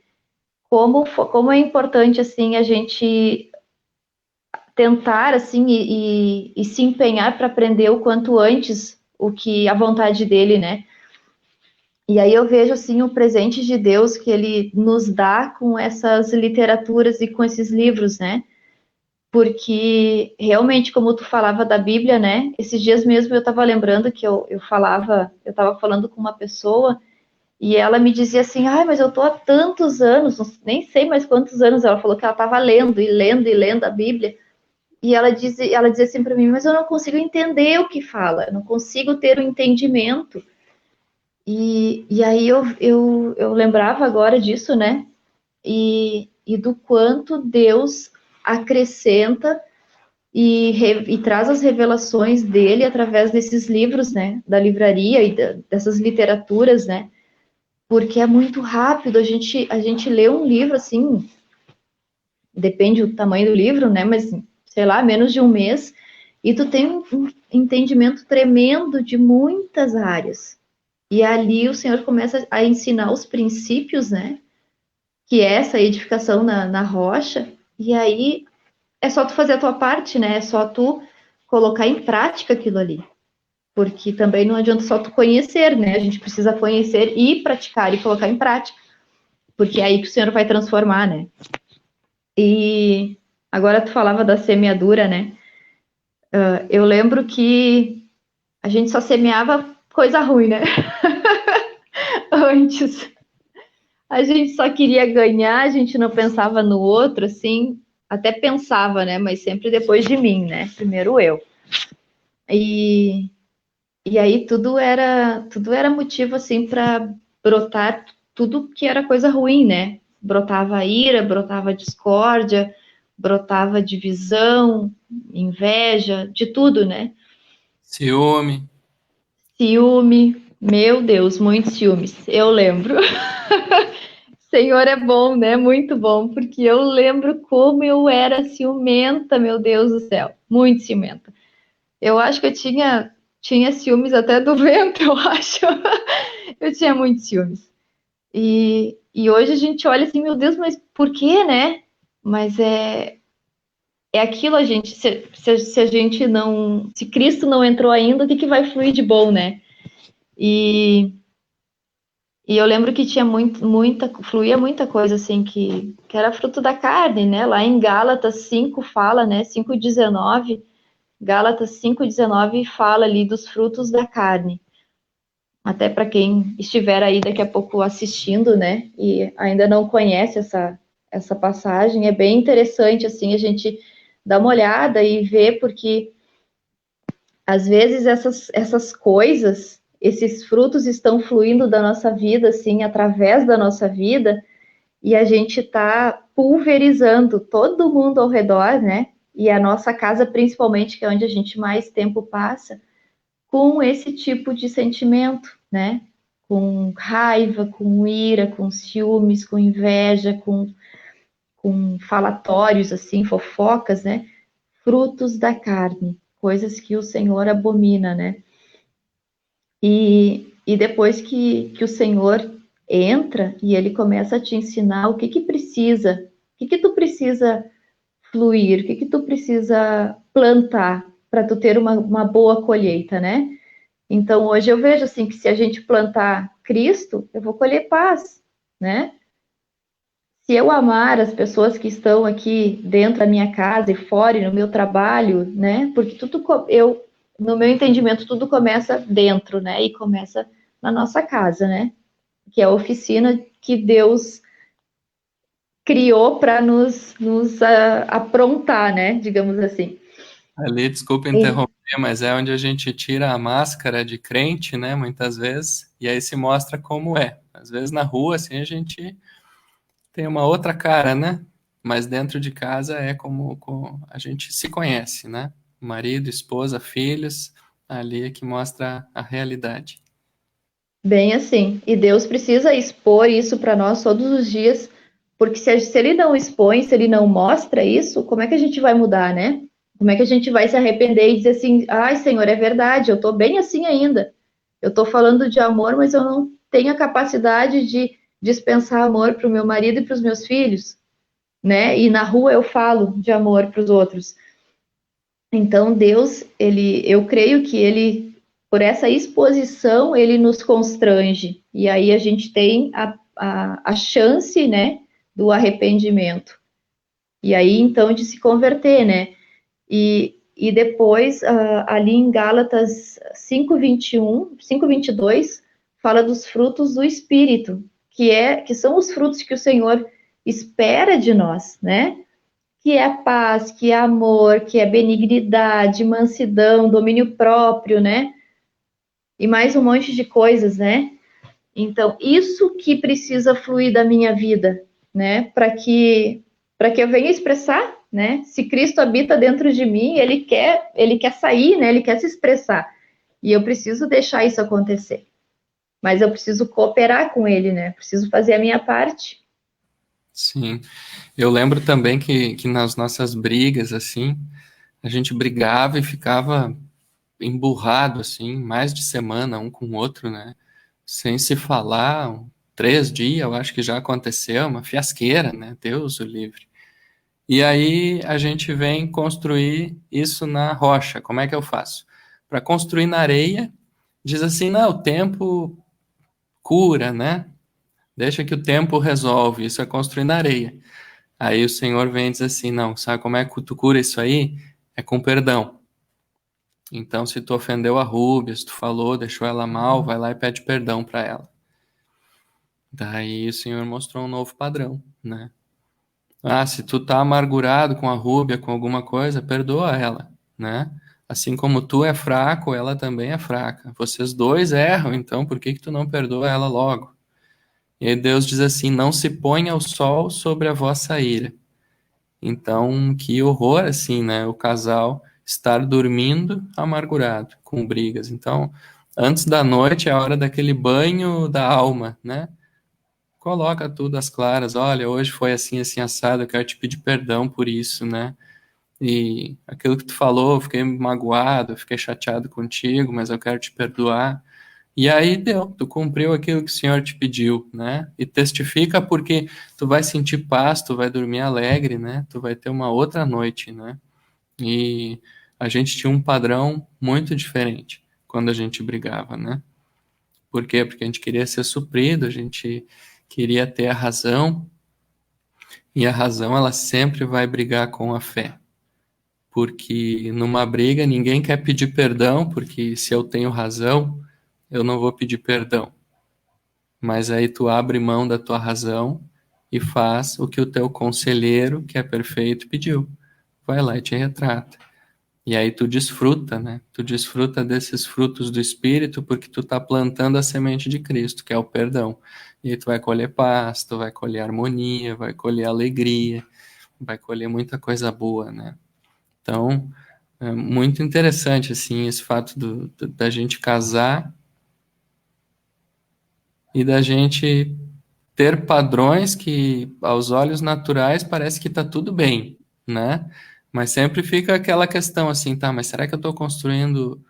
como é importante assim a gente tentar assim e se empenhar para aprender o quanto antes o que a vontade dele, né? E aí eu vejo assim o presente de Deus que ele nos dá com essas literaturas e com esses livros, né? Porque realmente, como tu falava da Bíblia, né? Esses dias mesmo eu estava lembrando que eu estava falando com uma pessoa e ela me dizia assim, ai, mas eu tô há tantos anos, nem sei mais quantos anos, ela falou que ela estava lendo e lendo e lendo a Bíblia, e ela dizia assim para mim, mas eu não consigo entender o que fala, eu não consigo ter o entendimento. E aí eu lembrava agora disso, né? E do quanto Deus acrescenta e traz as revelações dele através desses livros, né? Da livraria e dessas literaturas, né? Porque é muito rápido, a gente lê um livro assim, depende do tamanho do livro, né? Mas, sei lá, menos de um mês, e tu tem um entendimento tremendo de muitas áreas. E ali o Senhor começa a ensinar os princípios, né? Que é essa edificação na rocha, e aí é só tu fazer a tua parte, né? É só tu colocar em prática aquilo ali. Porque também não adianta só tu conhecer, né? A gente precisa conhecer e praticar e colocar em prática. Porque é aí que o Senhor vai transformar, né? E agora tu falava da semeadura, né? Eu lembro que a gente só semeava coisa ruim, né? Antes. A gente só queria ganhar, a gente não pensava no outro, assim, até pensava, né? Mas sempre depois de mim, né? Primeiro eu. E, e aí tudo era motivo, assim, para brotar tudo que era coisa ruim, né? Brotava ira, brotava discórdia, brotava divisão, inveja, de tudo, né? Ciúme. Ciúme, meu Deus, muitos ciúmes, eu lembro. Senhor é bom, né? Muito bom, porque eu lembro como eu era ciumenta, meu Deus do céu, muito ciumenta. Eu acho que tinha ciúmes até do vento, eu acho. Eu tinha muitos ciúmes. E hoje a gente olha assim, meu Deus, mas por quê, né? Mas é aquilo, a gente, se a gente não, se Cristo não entrou ainda, o que vai fluir de bom, né? E E eu lembro que tinha fluía muita coisa assim que era fruto da carne, né? Lá em Gálatas 5 fala, né? 5:19, Gálatas 5:19 fala ali dos frutos da carne. Até para quem estiver aí daqui a pouco assistindo, né? E ainda não conhece essa passagem, é bem interessante assim a gente dar uma olhada e ver, porque às vezes essas coisas, esses frutos estão fluindo da nossa vida, assim, através da nossa vida, e a gente está pulverizando todo mundo ao redor, né? E a nossa casa, principalmente, que é onde a gente mais tempo passa, com esse tipo de sentimento, né? Com raiva, com ira, com ciúmes, com inveja, com falatórios, assim, fofocas, né? Frutos da carne, coisas que o Senhor abomina, né? E depois que o Senhor entra e ele começa a te ensinar o que que precisa, o que que tu precisa fluir, o que que tu precisa plantar para tu ter uma boa colheita, né? Então hoje eu vejo assim que se a gente plantar Cristo, eu vou colher paz, né? Se eu amar as pessoas que estão aqui dentro da minha casa e fora, e no meu trabalho, né? Porque tudo eu, no meu entendimento, tudo começa dentro, né? E começa na nossa casa, né? Que é a oficina que Deus criou para nos aprontar, né? Digamos assim. Ali, desculpa E, interromper, mas é onde a gente tira a máscara de crente, né, muitas vezes, e aí se mostra como é. Às vezes na rua, assim, a gente tem uma outra cara, né? Mas dentro de casa é como a gente se conhece, né? Marido, esposa, filhos, ali é que mostra a realidade. bem assim. E Deus precisa expor isso para nós todos os dias, porque se ele não expõe, se ele não mostra isso, como é que a gente vai mudar, né? Como é que a gente vai se arrepender e dizer assim: ai, Senhor, é verdade, eu estou bem assim ainda. Eu estou falando de amor, mas eu não tenho a capacidade de dispensar amor para o meu marido e para os meus filhos, né? E na rua eu falo de amor para os outros. Então, Deus, eu creio que ele, por essa exposição, ele nos constrange. E aí a gente tem a chance, né, do arrependimento. E aí, então, de se converter, né? E depois, ali em Gálatas 5:21, 5:22, fala dos frutos do Espírito, que são os frutos que o Senhor espera de nós, né? Que é a paz, que é amor, que é benignidade, mansidão, domínio próprio, né? E mais um monte de coisas, né? Então, isso que precisa fluir da minha vida, né? Para que eu venha expressar, né? Se Cristo habita dentro de mim, ele quer sair, né? Ele quer se expressar. E eu preciso deixar isso acontecer. Mas eu preciso cooperar com ele, né? Preciso fazer a minha parte. Sim. Eu lembro também que nas nossas brigas, assim, a gente brigava e ficava emburrado, assim, mais de semana um com o outro, né? Sem se falar, 3 dias, eu acho que já aconteceu, uma fiasqueira, né? Deus o livre. E aí a gente vem construir isso na rocha. Como é que eu faço? Para construir na areia, diz assim, não, o tempo cura, né? Deixa que o tempo resolve. Isso é construir na areia. Aí o Senhor vem e diz assim, não, sabe como é que tu cura isso aí? É com perdão. Então, se tu ofendeu a Rúbia, se tu falou, deixou ela mal, vai lá e pede perdão para ela. Daí o Senhor mostrou um novo padrão, né? Ah, se tu tá amargurado com a Rúbia, com alguma coisa, perdoa ela, né? Assim como tu é fraco, ela também é fraca. Vocês dois erram, então por que que tu não perdoa ela logo? E aí Deus diz assim: não se ponha o sol sobre a vossa ira. Então, que horror, assim, né? O casal estar dormindo amargurado, com brigas. Então, antes da noite é a hora daquele banho da alma, né? Coloca tudo às claras. Olha, hoje foi assim, assim, assado. Eu quero te pedir perdão por isso, né? E aquilo que tu falou, eu fiquei magoado, eu fiquei chateado contigo, mas eu quero te perdoar. E aí deu, tu cumpriu aquilo que o Senhor te pediu, né? E testifica porque tu vai sentir paz, tu vai dormir alegre, né? Tu vai ter uma outra noite, né? E a gente tinha um padrão muito diferente quando a gente brigava, né? Por quê? Porque a gente queria ser suprido, a gente queria ter a razão, e a razão ela sempre vai brigar com a fé. Porque numa briga ninguém quer pedir perdão, porque se eu tenho razão, eu não vou pedir perdão. Mas aí tu abre mão da tua razão e faz o que o teu conselheiro, que é perfeito, pediu. Vai lá e te retrata. E aí tu desfruta, né? Tu desfruta desses frutos do Espírito porque tu tá plantando a semente de Cristo, que é o perdão. E aí tu vai colher paz, tu vai colher harmonia, vai colher alegria, vai colher muita coisa boa, né? Então, é muito interessante, assim, esse fato da gente casar e da gente ter padrões que, aos olhos naturais, parece que tá tudo bem, né? Mas sempre fica aquela questão assim, tá, mas será que eu estou construindo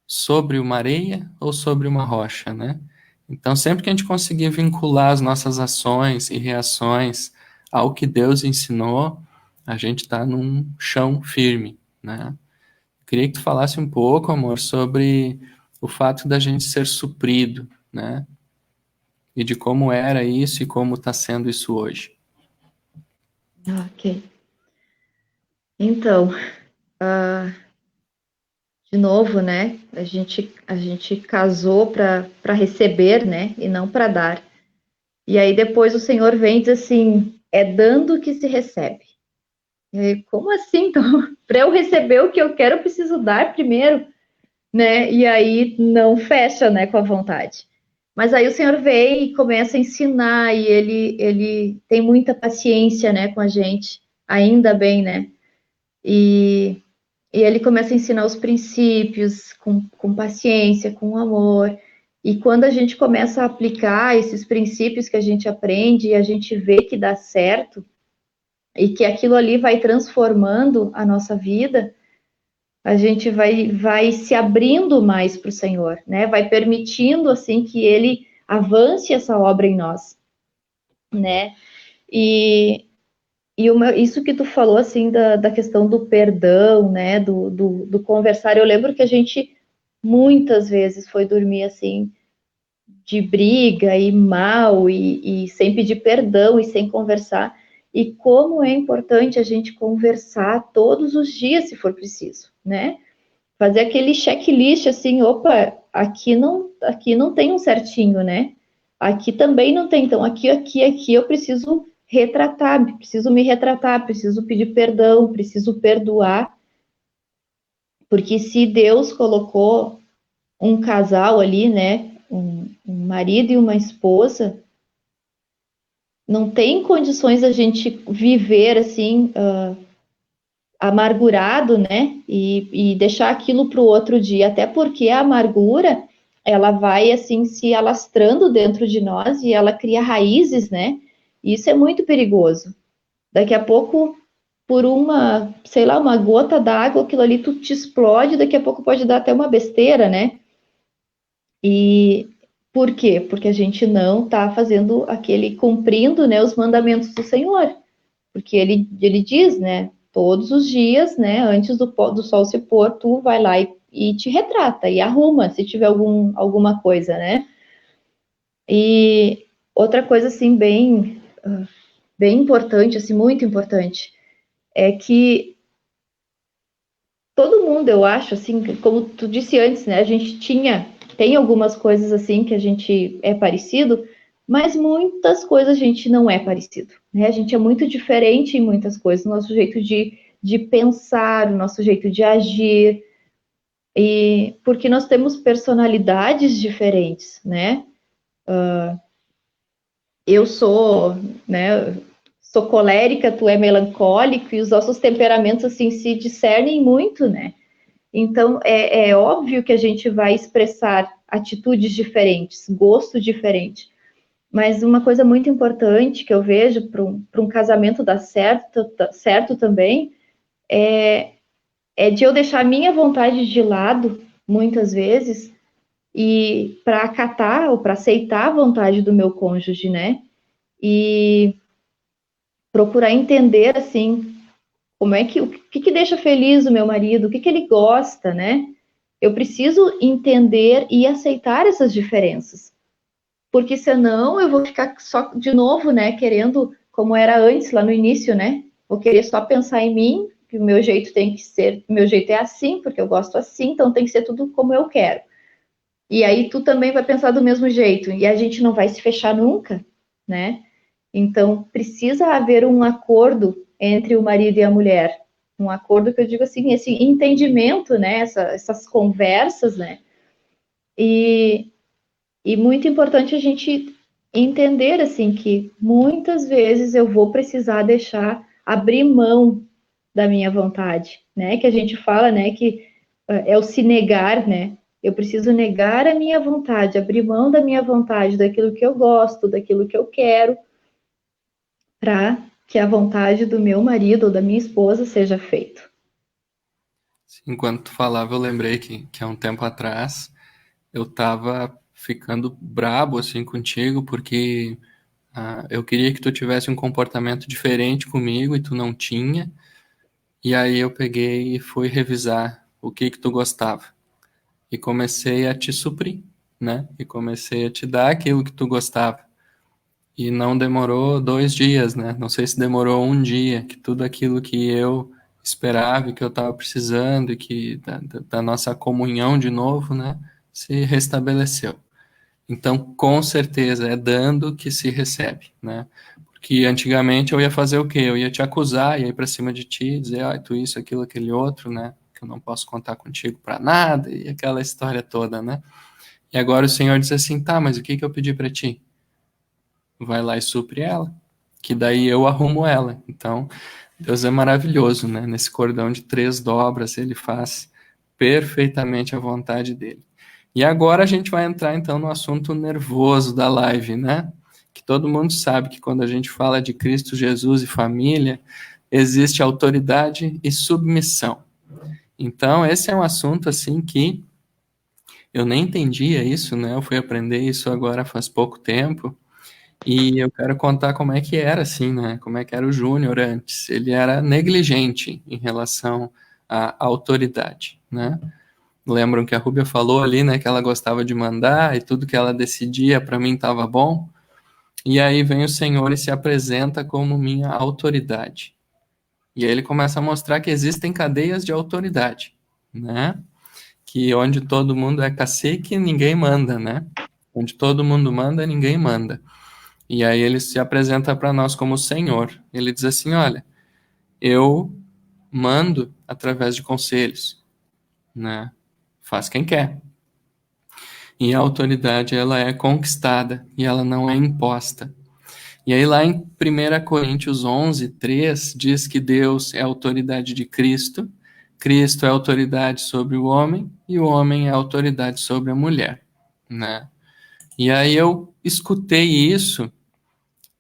sobre uma areia ou sobre uma rocha, né? Então, sempre que a gente conseguir vincular as nossas ações e reações ao que Deus ensinou, a gente está num chão firme, né? Queria que tu falasse um pouco, amor, sobre o fato da gente ser suprido, né? E de como era isso e como está sendo isso hoje. Ok. Então, de novo, né? A gente casou para receber, né? E não para dar. E aí depois o Senhor vem e diz assim: é dando que se recebe. E aí, como assim? Então, para eu receber o que eu quero, eu preciso dar primeiro, né? E aí não fecha, né, com a vontade. Mas aí o Senhor vem e começa a ensinar, e ele tem muita paciência, né, com a gente, ainda bem, né? E, e ele começa a ensinar os princípios com paciência, com amor. E quando a gente começa a aplicar esses princípios que a gente aprende e a gente vê que dá certo, e que aquilo ali vai transformando a nossa vida, a gente vai se abrindo mais para o Senhor, né? Vai permitindo assim que Ele avance essa obra em nós, né? E, isso que tu falou assim da questão do perdão, né? Do conversar. Eu lembro que a gente muitas vezes foi dormir assim de briga e mal e sem pedir perdão e sem conversar. E como é importante a gente conversar todos os dias, se for preciso, né? Fazer aquele checklist assim, opa, aqui não tem um certinho, né? Aqui também não tem, então aqui eu preciso retratar, preciso me retratar, preciso pedir perdão, preciso perdoar, porque se Deus colocou um casal ali, né, um marido e uma esposa, não tem condições da gente viver assim amargurado, né? E deixar aquilo para o outro dia, até porque a amargura ela vai assim se alastrando dentro de nós e ela cria raízes, né? E isso é muito perigoso. Daqui a pouco, por uma, sei lá, uma gota d'água, aquilo ali tu te explode, daqui a pouco pode dar até uma besteira, né? E por quê? Porque a gente não está fazendo aquele, cumprindo, né, os mandamentos do Senhor. Porque ele diz, né, todos os dias, né, antes do sol se pôr, tu vai lá e te retrata e arruma se tiver alguma coisa, né? E outra coisa, assim, bem importante, assim, muito importante, é que todo mundo, eu acho, assim, como tu disse antes, né, a gente tem algumas coisas, assim, que a gente é parecido, mas muitas coisas a gente não é parecido, né? A gente é muito diferente em muitas coisas, o nosso jeito de pensar, o nosso jeito de agir, e porque nós temos personalidades diferentes, né? Eu sou, né, sou colérica, tu é melancólico, e os nossos temperamentos, assim, se discernem muito, né? Então, é óbvio que a gente vai expressar atitudes diferentes, gosto diferente. Mas uma coisa muito importante que eu vejo para um casamento dar certo também é de eu deixar a minha vontade de lado, muitas vezes, e para acatar ou para aceitar a vontade do meu cônjuge, né? E procurar entender, assim, como é que, o que deixa feliz o meu marido, o que ele gosta, né? Eu preciso entender e aceitar essas diferenças, porque senão eu vou ficar só de novo, né, querendo como era antes, lá no início, né? Vou querer só pensar em mim, que o meu jeito tem que ser, o meu jeito é assim, porque eu gosto assim, então tem que ser tudo como eu quero. E aí tu também vai pensar do mesmo jeito, e a gente não vai se fechar nunca, né? Então precisa haver um acordo entre o marido e a mulher. Um acordo que eu digo assim, esse entendimento, né? Essas conversas, né? E, e muito importante a gente entender assim que muitas vezes eu vou precisar deixar abrir mão da minha vontade, né? Que a gente fala, né? Que é o se negar, né? Eu preciso negar a minha vontade, abrir mão da minha vontade, daquilo que eu gosto, daquilo que eu quero, para que a vontade do meu marido ou da minha esposa seja feita. Enquanto tu falava, eu lembrei que há um tempo atrás eu estava ficando brabo assim contigo, porque eu queria que tu tivesse um comportamento diferente comigo e tu não tinha. E aí eu peguei e fui revisar o que tu gostava. E comecei a te suprir, né? E comecei a te dar aquilo que tu gostava. E não demorou 2 dias, né? Não sei se demorou um dia, que tudo aquilo que eu esperava e que eu estava precisando e que da nossa comunhão de novo, né? Se restabeleceu. Então, com certeza, é dando que se recebe, né? Porque antigamente eu ia fazer o quê? Eu ia te acusar, ia ir para cima de ti, dizer, ah, tu isso, aquilo, aquele outro, né? Que eu não posso contar contigo para nada, e aquela história toda, né? E agora o Senhor diz assim, tá, mas o que que eu pedi para ti? Vai lá e supre ela, que daí eu arrumo ela. Então, Deus é maravilhoso, né? Nesse cordão de 3 dobras, ele faz perfeitamente a vontade dele. E agora a gente vai entrar então no assunto nervoso da live, né? Que todo mundo sabe que quando a gente fala de Cristo Jesus e família, existe autoridade e submissão. Então, esse é um assunto assim que eu nem entendia isso, né? Eu fui aprender isso agora faz pouco tempo. E eu quero contar como é que era, assim, né? Como é que era o Júnior antes. Ele era negligente em relação à autoridade, né? Lembram que a Rúbia falou ali, né? Que ela gostava de mandar e tudo que ela decidia para mim estava bom. E aí vem o Senhor e se apresenta como minha autoridade. E aí ele começa a mostrar que existem cadeias de autoridade, né? Que onde todo mundo é cacique, ninguém manda, né? Onde todo mundo manda, ninguém manda. E aí ele se apresenta para nós como Senhor. Ele diz assim: olha, eu mando através de conselhos, né? Faz quem quer. E a autoridade ela é conquistada e ela não é imposta. E aí lá em 1 Coríntios 11:3 diz que Deus é a autoridade de Cristo, Cristo é a autoridade sobre o homem e o homem é a autoridade sobre a mulher, né? E aí eu escutei isso.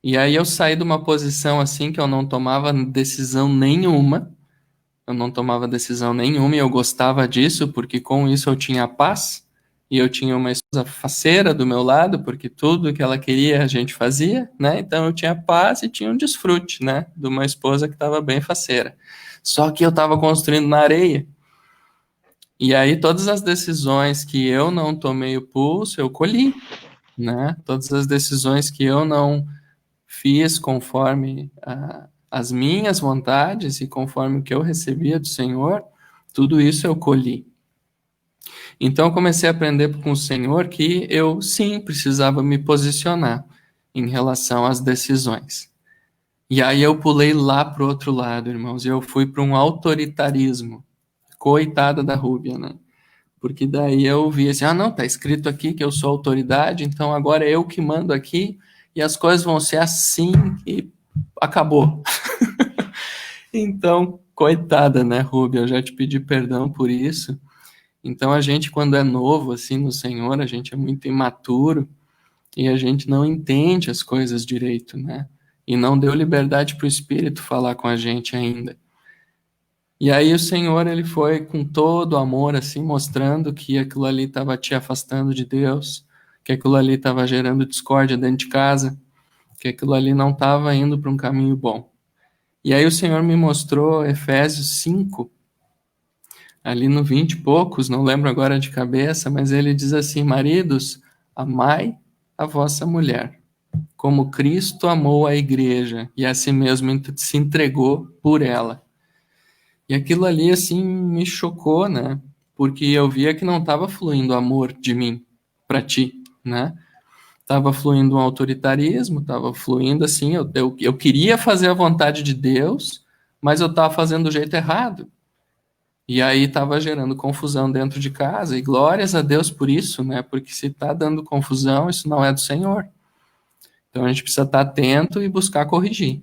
E aí eu saí de uma posição assim que eu não tomava decisão nenhuma. Eu não tomava decisão nenhuma e eu gostava disso porque com isso eu tinha paz e eu tinha uma esposa faceira do meu lado porque tudo que ela queria a gente fazia, né? Então eu tinha paz e tinha um desfrute, né? De uma esposa que estava bem faceira. Só que eu estava construindo na areia. E aí todas as decisões que eu não tomei o pulso, eu colhi, né? Todas as decisões que eu não fiz conforme as minhas vontades e conforme o que eu recebia do Senhor, tudo isso eu colhi. Então eu comecei a aprender com o Senhor que eu sim precisava me posicionar em relação às decisões. E aí eu pulei lá para o outro lado, irmãos, e eu fui para um autoritarismo. Coitada da Rúbia, né? Porque daí eu vi assim, ah, não, tá escrito aqui que eu sou autoridade, então agora é eu que mando aqui e as coisas vão ser assim e acabou. Então, coitada, né, Rúbia, eu já te pedi perdão por isso. Então a gente, quando é novo assim no Senhor, a gente é muito imaturo e a gente não entende as coisas direito, né? E não deu liberdade para o Espírito falar com a gente ainda. E aí o Senhor, ele foi com todo amor, assim, mostrando que aquilo ali estava te afastando de Deus, que aquilo ali estava gerando discórdia dentro de casa, que aquilo ali não estava indo para um caminho bom. E aí o Senhor me mostrou Efésios 5, ali no 20 e poucos, não lembro agora de cabeça, mas ele diz assim: maridos, amai a vossa mulher, como Cristo amou a igreja e a si mesmo se entregou por ela. E aquilo ali, assim, me chocou, né? Porque eu via que não estava fluindo amor de mim para ti, né? Tava fluindo um autoritarismo, tava fluindo assim, eu queria fazer a vontade de Deus, mas eu estava fazendo do jeito errado. E aí estava gerando confusão dentro de casa, e glórias a Deus por isso, né? Porque se está dando confusão, isso não é do Senhor. Então a gente precisa estar atento e buscar corrigir.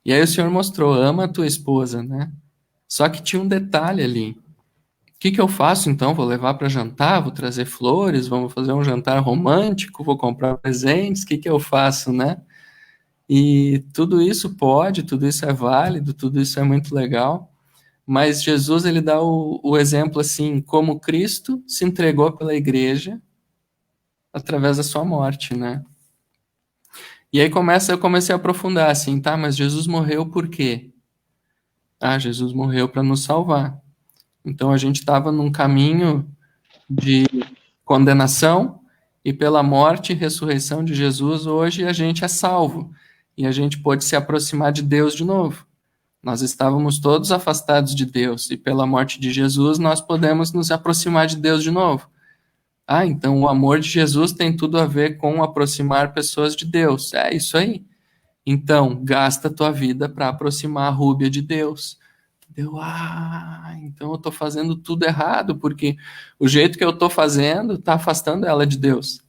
E aí o Senhor mostrou, ama a tua esposa, né? Só que tinha um detalhe ali. O que que eu faço então? Vou levar para jantar? Vou trazer flores? Vamos fazer um jantar romântico? Vou comprar presentes? O que que eu faço, né? E tudo isso pode, tudo isso é válido, tudo isso é muito legal. Mas Jesus, ele dá o exemplo assim, como Cristo se entregou pela igreja, através da sua morte, né? E aí eu comecei a aprofundar assim, tá, mas Jesus morreu por quê? Ah, Jesus morreu para nos salvar. Então a gente estava num caminho de condenação e pela morte e ressurreição de Jesus, hoje a gente é salvo e a gente pode se aproximar de Deus de novo. Nós estávamos todos afastados de Deus e pela morte de Jesus nós podemos nos aproximar de Deus de novo. Ah, então o amor de Jesus tem tudo a ver com aproximar pessoas de Deus. É isso aí. Então, gasta a tua vida para aproximar a Rúbia de Deus. Então eu estou fazendo tudo errado, porque o jeito que eu estou fazendo está afastando ela de Deus.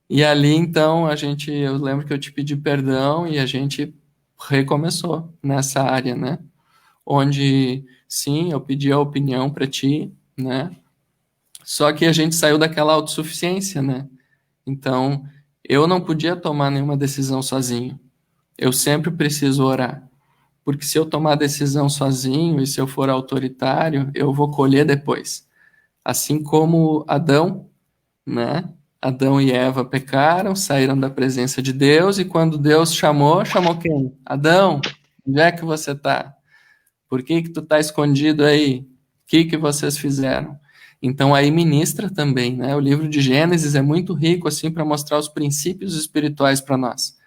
E ali, então, eu lembro que eu te pedi perdão e a gente recomeçou nessa área, né? Onde, sim, eu pedi a opinião para ti, né? Só que a gente saiu daquela autossuficiência, né? Então, eu não podia tomar nenhuma decisão sozinho. Eu sempre preciso orar. Porque se eu tomar decisão sozinho e se eu for autoritário, eu vou colher depois. Assim como Adão, né? Adão e Eva pecaram, saíram da presença de Deus e quando Deus chamou, chamou quem? Adão, onde é que você está? Por que tu está escondido aí? O que vocês fizeram? Então aí ministra também, né? O livro de Gênesis é muito rico assim para mostrar os princípios espirituais para nós.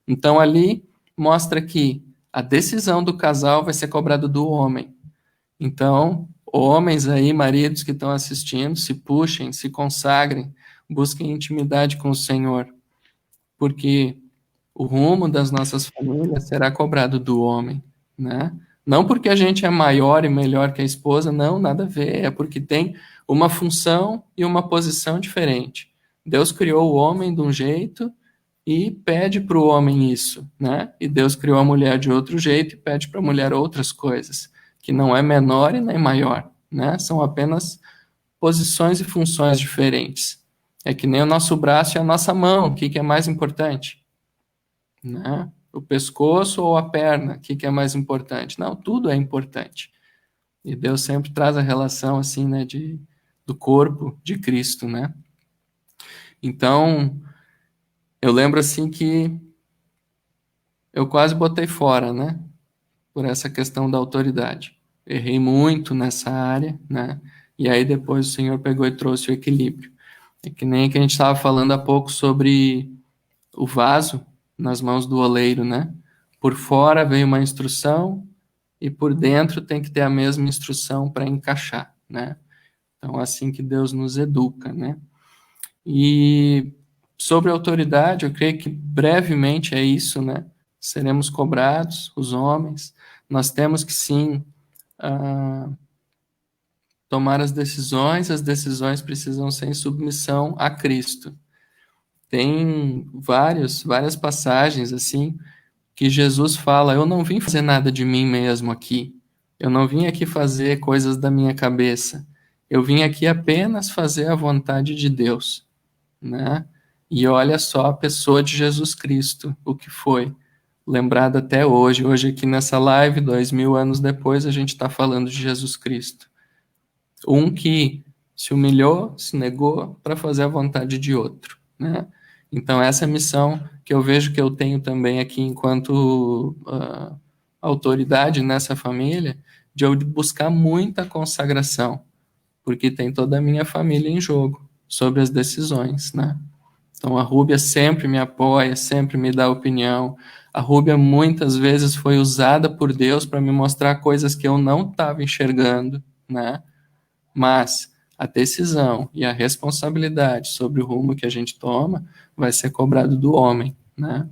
Então ali mostra que a decisão do casal vai ser cobrada do homem. Então, homens aí, maridos que estão assistindo, se puxem, se consagrem, busquem intimidade com o Senhor, porque o rumo das nossas famílias será cobrado do homem, né? Não porque a gente é maior e melhor que a esposa, não, nada a ver, é porque tem uma função e uma posição diferente. Deus criou o homem de um jeito e pede para o homem isso, né? E Deus criou a mulher de outro jeito e pede para a mulher outras coisas, que não é menor e nem maior, né? São apenas posições e funções diferentes. É que nem o nosso braço e a nossa mão, o que é mais importante, né? O pescoço ou a perna, o que é mais importante? Não, tudo é importante. E Deus sempre traz a relação assim, né, do corpo de Cristo, né? Então, eu lembro assim que eu quase botei fora, né? Por essa questão da autoridade. Errei muito nessa área, né? E aí depois o Senhor pegou e trouxe o equilíbrio. É que nem que a gente estava falando há pouco sobre o vaso nas mãos do oleiro, né? Por fora vem uma instrução e por dentro tem que ter a mesma instrução para encaixar, né? Então, assim que Deus nos educa, né? E sobre a autoridade, eu creio que brevemente é isso, né? Seremos cobrados, os homens. Nós temos que, sim, tomar as decisões precisam ser em submissão a Cristo. Tem várias passagens, assim, que Jesus fala, eu não vim fazer nada de mim mesmo aqui. Eu não vim aqui fazer coisas da minha cabeça. Eu vim aqui apenas fazer a vontade de Deus, né? E olha só a pessoa de Jesus Cristo, o que foi lembrado até hoje. Hoje aqui nessa live, 2000 anos depois, a gente está falando de Jesus Cristo. Um que se humilhou, se negou para fazer a vontade de outro, né? Então essa é a missão que eu vejo que eu tenho também aqui enquanto autoridade nessa família, de eu buscar muita consagração, porque tem toda a minha família em jogo sobre as decisões, né? Então a Rúbia sempre me apoia, sempre me dá opinião. A Rúbia muitas vezes foi usada por Deus para me mostrar coisas que eu não estava enxergando, né? Mas a decisão e a responsabilidade sobre o rumo que a gente toma vai ser cobrado do homem, né?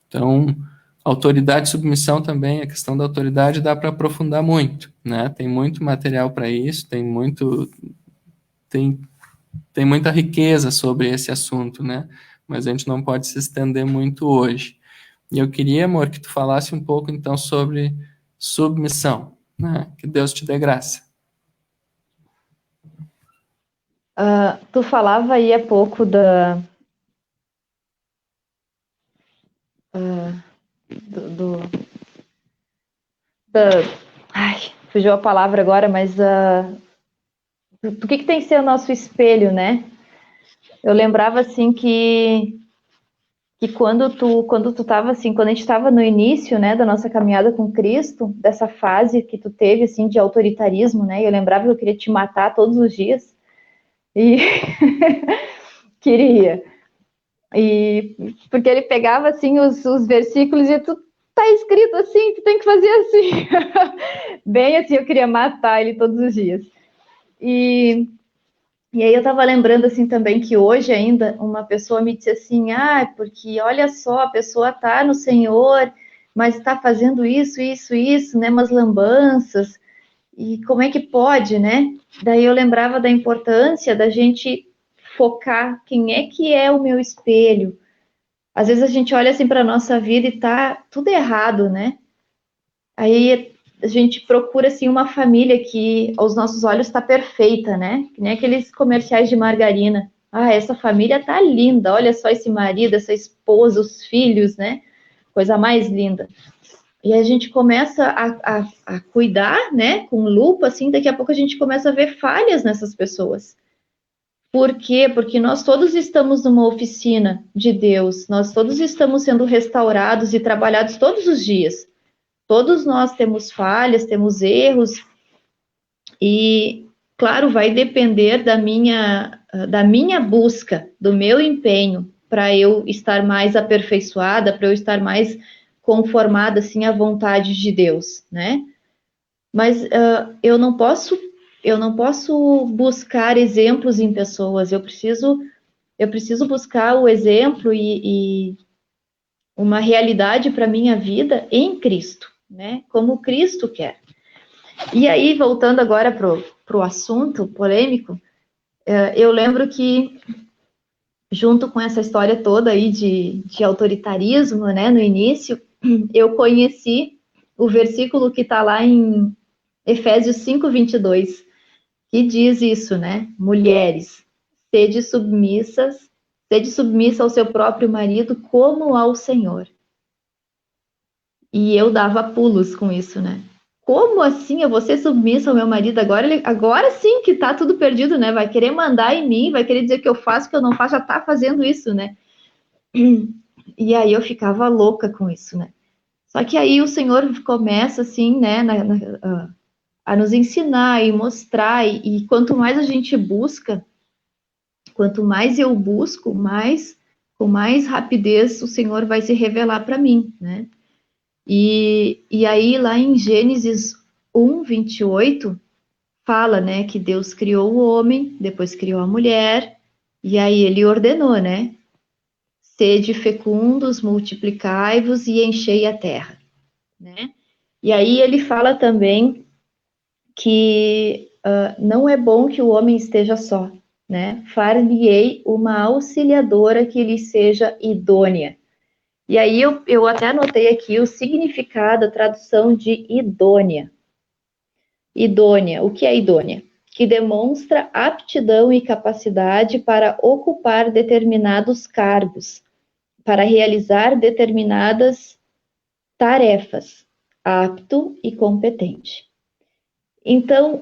Então, autoridade e submissão também, a questão da autoridade dá para aprofundar muito, né? Tem muito material para isso, tem muita riqueza sobre esse assunto, né? Mas a gente não pode se estender muito hoje. E eu queria, amor, que tu falasse um pouco então sobre submissão, né? Que Deus te dê graça. Tu falava aí há pouco ai, fugiu a palavra agora, mas do que tem que ser o nosso espelho, né? Eu lembrava assim que quando tu tava assim, quando a gente estava no início, né, da nossa caminhada com Cristo, dessa fase que tu teve assim de autoritarismo, né? Eu lembrava que eu queria te matar todos os dias e queria. E porque ele pegava assim os versículos e tu tá escrito assim, tu tem que fazer assim. Bem assim, eu queria matar ele todos os dias. E E aí eu estava lembrando assim também que hoje ainda uma pessoa me disse assim, porque olha só, a pessoa está no Senhor, mas está fazendo isso, né, umas lambanças, e como é que pode, né? Daí eu lembrava da importância da gente focar quem é que é o meu espelho. Às vezes a gente olha assim para a nossa vida e tá tudo errado, né? Aí a gente procura assim uma família que aos nossos olhos está perfeita, né? Que nem aqueles comerciais de margarina. Ah, essa família tá linda. Olha só esse marido, essa esposa, os filhos, né? Coisa mais linda. E a gente começa a cuidar, né? Com lupa, assim. Daqui a pouco a gente começa a ver falhas nessas pessoas. Por quê? Porque nós todos estamos numa oficina de Deus. Nós todos estamos sendo restaurados e trabalhados todos os dias. Todos nós temos falhas, temos erros, e, claro, vai depender da minha busca, do meu empenho, para eu estar mais aperfeiçoada, para eu estar mais conformada, assim, à vontade de Deus, né? Mas eu não posso buscar exemplos em pessoas, eu preciso buscar o exemplo e uma realidade para a minha vida em Cristo, né? Como Cristo quer. E aí, voltando agora para o assunto polêmico, eu lembro que, junto com essa história toda aí de autoritarismo, né, no início, eu conheci o versículo que está lá em Efésios 5:22, que diz isso, né? Mulheres, sede submissas, sede submissa ao seu próprio marido como ao Senhor. E eu dava pulos com isso, né? Como assim eu vou ser submissa ao meu marido? Agora sim que tá tudo perdido, né? Vai querer mandar em mim, vai querer dizer que eu faço, que eu não faço, já tá fazendo isso, né? E aí eu ficava louca com isso, né? Só que aí o Senhor começa assim, né, a nos ensinar e mostrar, e quanto mais a gente busca, quanto mais eu busco, com mais rapidez o Senhor vai se revelar para mim, né? E aí, lá em Gênesis 1:28, fala, né, que Deus criou o homem, depois criou a mulher, e aí ele ordenou, né? Sede fecundos, multiplicai-vos e enchei a terra, né? E aí ele fala também que não é bom que o homem esteja só, né? Far-lhe-ei uma auxiliadora que lhe seja idônea. E aí eu até anotei aqui o significado, a tradução de idônea. Idônea, o que é idônea? Que demonstra aptidão e capacidade para ocupar determinados cargos, para realizar determinadas tarefas, apto e competente. Então,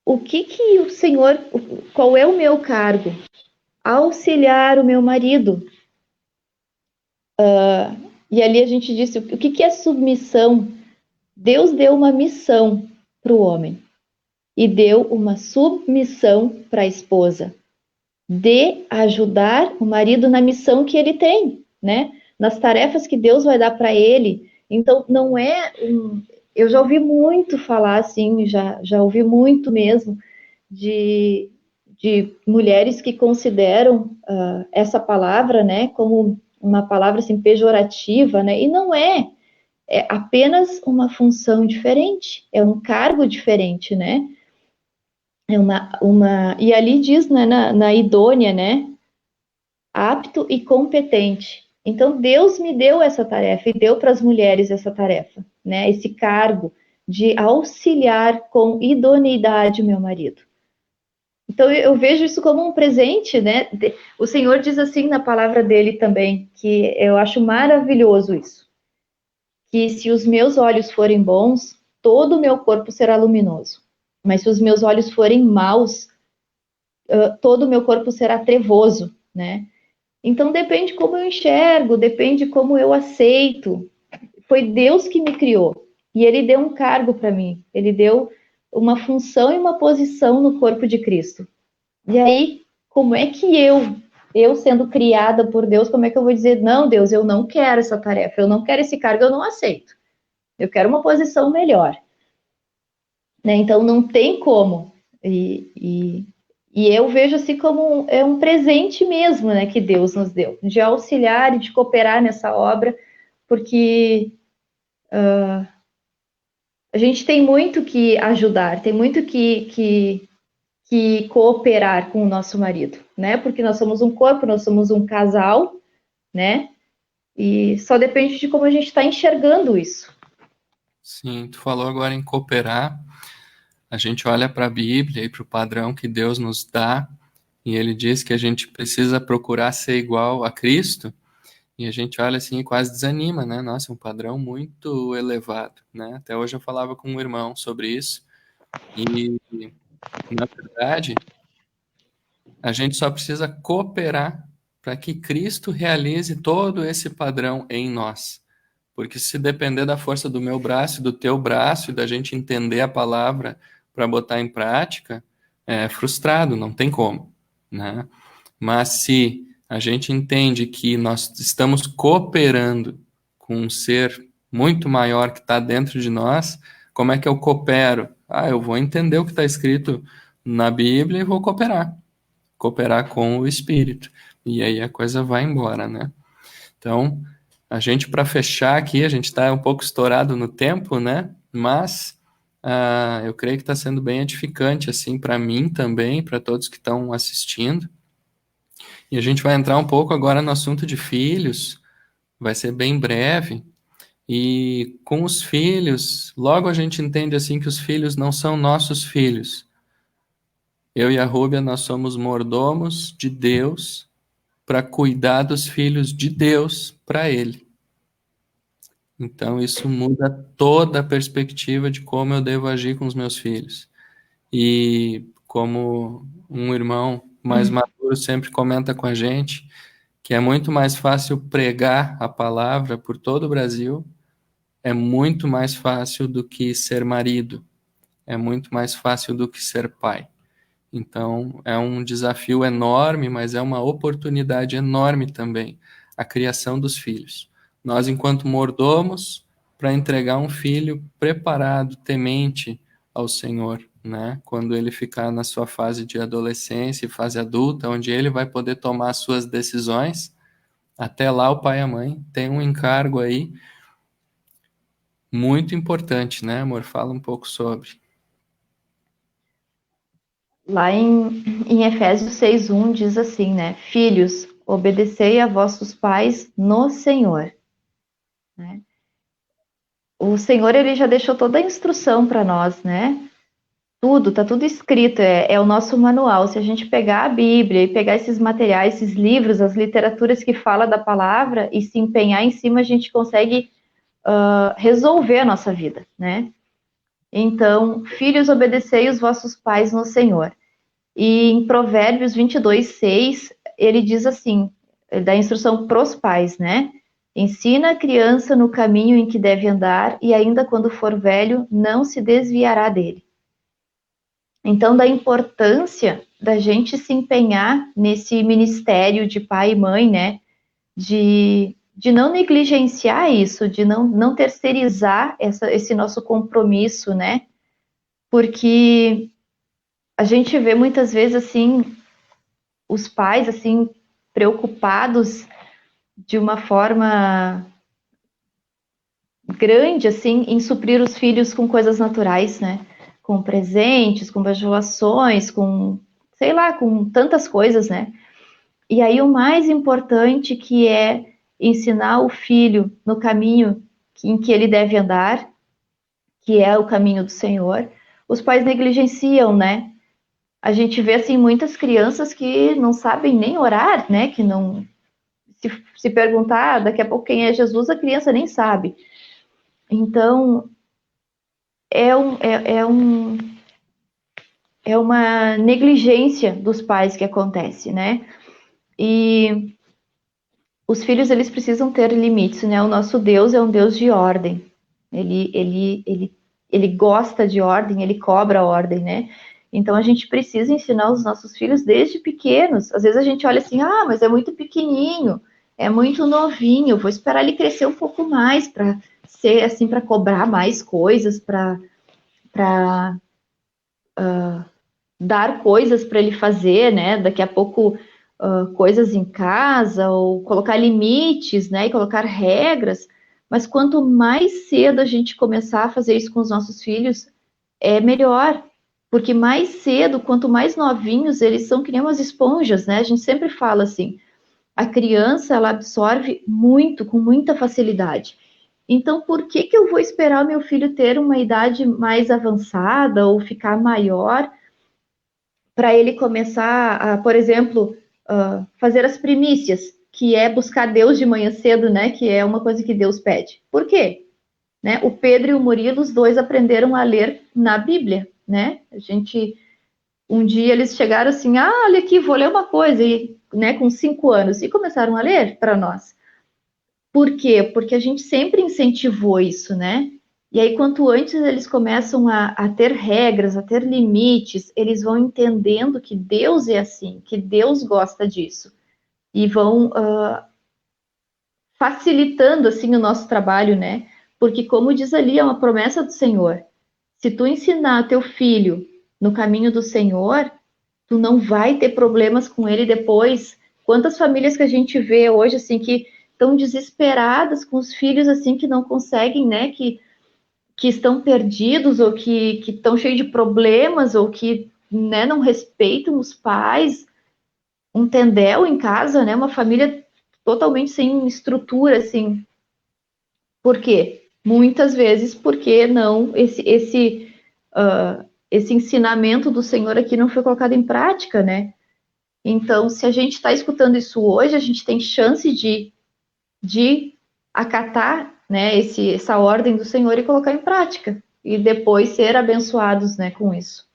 o que o Senhor, qual é o meu cargo? Auxiliar o meu marido. E ali a gente disse, o que é submissão? Deus deu uma missão para o homem e deu uma submissão para a esposa, de ajudar o marido na missão que ele tem, né? Nas tarefas que Deus vai dar para ele. Então, não é eu já ouvi muito falar assim, já ouvi muito mesmo de mulheres que consideram essa palavra, né, como uma palavra assim pejorativa, né? E não é. É apenas uma função diferente, é um cargo diferente, né? E ali diz, né, na idônea, né? Apto e competente. Então, Deus me deu essa tarefa e deu para as mulheres essa tarefa, né? Esse cargo de auxiliar com idoneidade o meu marido. Então, eu vejo isso como um presente, né? O Senhor diz assim na palavra dele também, que eu acho maravilhoso isso. Que se os meus olhos forem bons, todo o meu corpo será luminoso. Mas se os meus olhos forem maus, todo o meu corpo será trevoso, né? Então depende como eu enxergo, depende como eu aceito. Foi Deus que me criou e Ele deu um cargo para mim. Ele deu uma função e uma posição no corpo de Cristo. E aí, como é que eu sendo criada por Deus, como é que eu vou dizer, não, Deus, eu não quero essa tarefa, eu não quero esse cargo, eu não aceito. Eu quero uma posição melhor. Né? Então, não tem como. E eu vejo assim como é um presente mesmo, né, que Deus nos deu, de auxiliar e de cooperar nessa obra, porque a gente tem muito que ajudar, tem muito que cooperar com o nosso marido, né? Porque nós somos um corpo, nós somos um casal, né? E só depende de como a gente está enxergando isso. Sim, tu falou agora em cooperar. A gente olha para a Bíblia e para o padrão que Deus nos dá, e ele diz que a gente precisa procurar ser igual a Cristo, e a gente olha assim e quase desanima, né? Nossa, é um padrão muito elevado, né? Até hoje eu falava com um irmão sobre isso, e na verdade, a gente só precisa cooperar para que Cristo realize todo esse padrão em nós. Porque se depender da força do meu braço e do teu braço e da gente entender a palavra para botar em prática, é frustrado, não tem como, né? Mas se a gente entende que nós estamos cooperando com um ser muito maior que está dentro de nós, como é que eu coopero? Ah, eu vou entender o que está escrito na Bíblia e vou cooperar. Cooperar com o Espírito. E aí a coisa vai embora, né? Então, a gente, para fechar aqui, a gente está um pouco estourado no tempo, né? Mas eu creio que está sendo bem edificante, assim, para mim também, para todos que estão assistindo. E a gente vai entrar um pouco agora no assunto de filhos, vai ser bem breve. E com os filhos, logo a gente entende assim que os filhos não são nossos filhos. Eu e a Rúbia, nós somos mordomos de Deus para cuidar dos filhos de Deus para Ele. Então, isso muda toda a perspectiva de como eu devo agir com os meus filhos. E como um irmão mais maduro sempre comenta com a gente, que é muito mais fácil pregar a palavra por todo o Brasil, é muito mais fácil do que ser marido, é muito mais fácil do que ser pai. Então, é um desafio enorme, mas é uma oportunidade enorme também, a criação dos filhos. Nós, enquanto mordomos, para entregar um filho preparado, temente ao Senhor, né? Quando ele ficar na sua fase de adolescência e fase adulta, onde ele vai poder tomar suas decisões, até lá o pai e a mãe têm um encargo aí muito importante, né, amor? Fala um pouco sobre. Lá em Efésios 6:1 diz assim, né? Filhos, obedecei a vossos pais no Senhor. Né? O Senhor, ele já deixou toda a instrução para nós, né? Tudo, tá tudo escrito, é o nosso manual. Se a gente pegar a Bíblia e pegar esses materiais, esses livros, as literaturas que fala da palavra e se empenhar em cima, a gente consegue resolver a nossa vida, né? Então, filhos, obedecei os vossos pais no Senhor. E em Provérbios 22:6, ele diz assim, ele dá instrução para os pais, né? Ensina a criança no caminho em que deve andar, e ainda quando for velho, não se desviará dele. Então, da importância da gente se empenhar nesse ministério de pai e mãe, né? De não negligenciar isso, de não terceirizar esse nosso compromisso, né? Porque a gente vê muitas vezes, assim, os pais, assim, preocupados de uma forma grande, assim, em suprir os filhos com coisas naturais, né? Com presentes, com bajulações, com, sei lá, com tantas coisas, né? E aí o mais importante que é ensinar o filho no caminho em que ele deve andar, que é o caminho do Senhor, os pais negligenciam, né? A gente vê assim muitas crianças que não sabem nem orar, né? Que não se perguntar daqui a pouco quem é Jesus, a criança nem sabe. Então é uma negligência dos pais que acontece, né? E os filhos, eles precisam ter limites, né? O nosso Deus é um Deus de ordem. Ele gosta de ordem, ele cobra a ordem, né? Então a gente precisa ensinar os nossos filhos desde pequenos. Às vezes a gente olha assim, ah, mas é muito pequenininho, é muito novinho, vou esperar ele crescer um pouco mais para ser assim, para cobrar mais coisas, para dar coisas para ele fazer, né? Daqui a pouco coisas em casa, ou colocar limites, né? E colocar regras. Mas quanto mais cedo a gente começar a fazer isso com os nossos filhos, é melhor. Porque mais cedo, quanto mais novinhos, eles são que nem umas esponjas, né? A gente sempre fala assim, a criança, ela absorve muito, com muita facilidade. Então, por que que eu vou esperar o meu filho ter uma idade mais avançada ou ficar maior para ele começar a, por exemplo, fazer as primícias, que é buscar Deus de manhã cedo, né? Que é uma coisa que Deus pede. Por quê? Né? O Pedro e o Murilo, os dois aprenderam a ler na Bíblia, né? Um dia eles chegaram assim, ah, olha aqui, vou ler uma coisa, e, né, com 5 anos, e começaram a ler para nós. Por quê? Porque a gente sempre incentivou isso, né? E aí, quanto antes eles começam a ter regras, a ter limites, eles vão entendendo que Deus é assim, que Deus gosta disso. E vão facilitando, assim, o nosso trabalho, né? Porque, como diz ali, é uma promessa do Senhor. Se tu ensinar teu filho no caminho do Senhor, tu não vai ter problemas com ele depois. Quantas famílias que a gente vê hoje, assim, que estão desesperadas com os filhos, assim, que não conseguem, né? Que estão perdidos ou que estão cheios de problemas ou que, né, não respeitam os pais, um tendel em casa, né, uma família totalmente sem estrutura, assim. Por quê? Muitas vezes porque não esse ensinamento do Senhor aqui não foi colocado em prática, né? Então, se a gente está escutando isso hoje, a gente tem chance de acatar, né, essa ordem do Senhor e colocar em prática. E depois ser abençoados, né, com isso.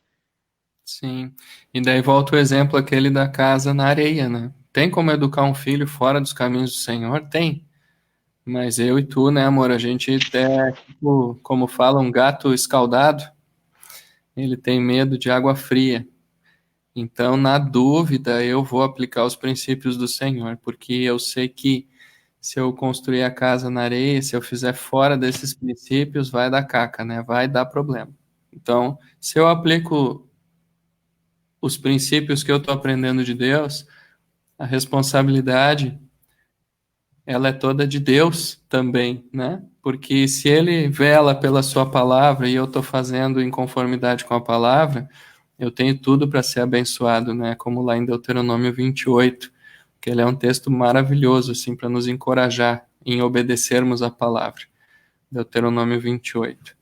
Sim. E daí volta o exemplo aquele da casa na areia, né? Tem como educar um filho fora dos caminhos do Senhor? Tem. Mas eu e tu, né, amor, a gente é, tipo, como fala, um gato escaldado. Ele tem medo de água fria. Então, na dúvida, eu vou aplicar os princípios do Senhor, porque eu sei que se eu construir a casa na areia, se eu fizer fora desses princípios, vai dar caca, né? Vai dar problema. Então, se eu aplico os princípios que eu estou aprendendo de Deus, a responsabilidade ela é toda de Deus também, né? Porque se ele vela pela sua palavra e eu estou fazendo em conformidade com a palavra, eu tenho tudo para ser abençoado, né? Como lá em Deuteronômio 28, que ele é um texto maravilhoso, assim, para nos encorajar em obedecermos a palavra. Deuteronômio 28.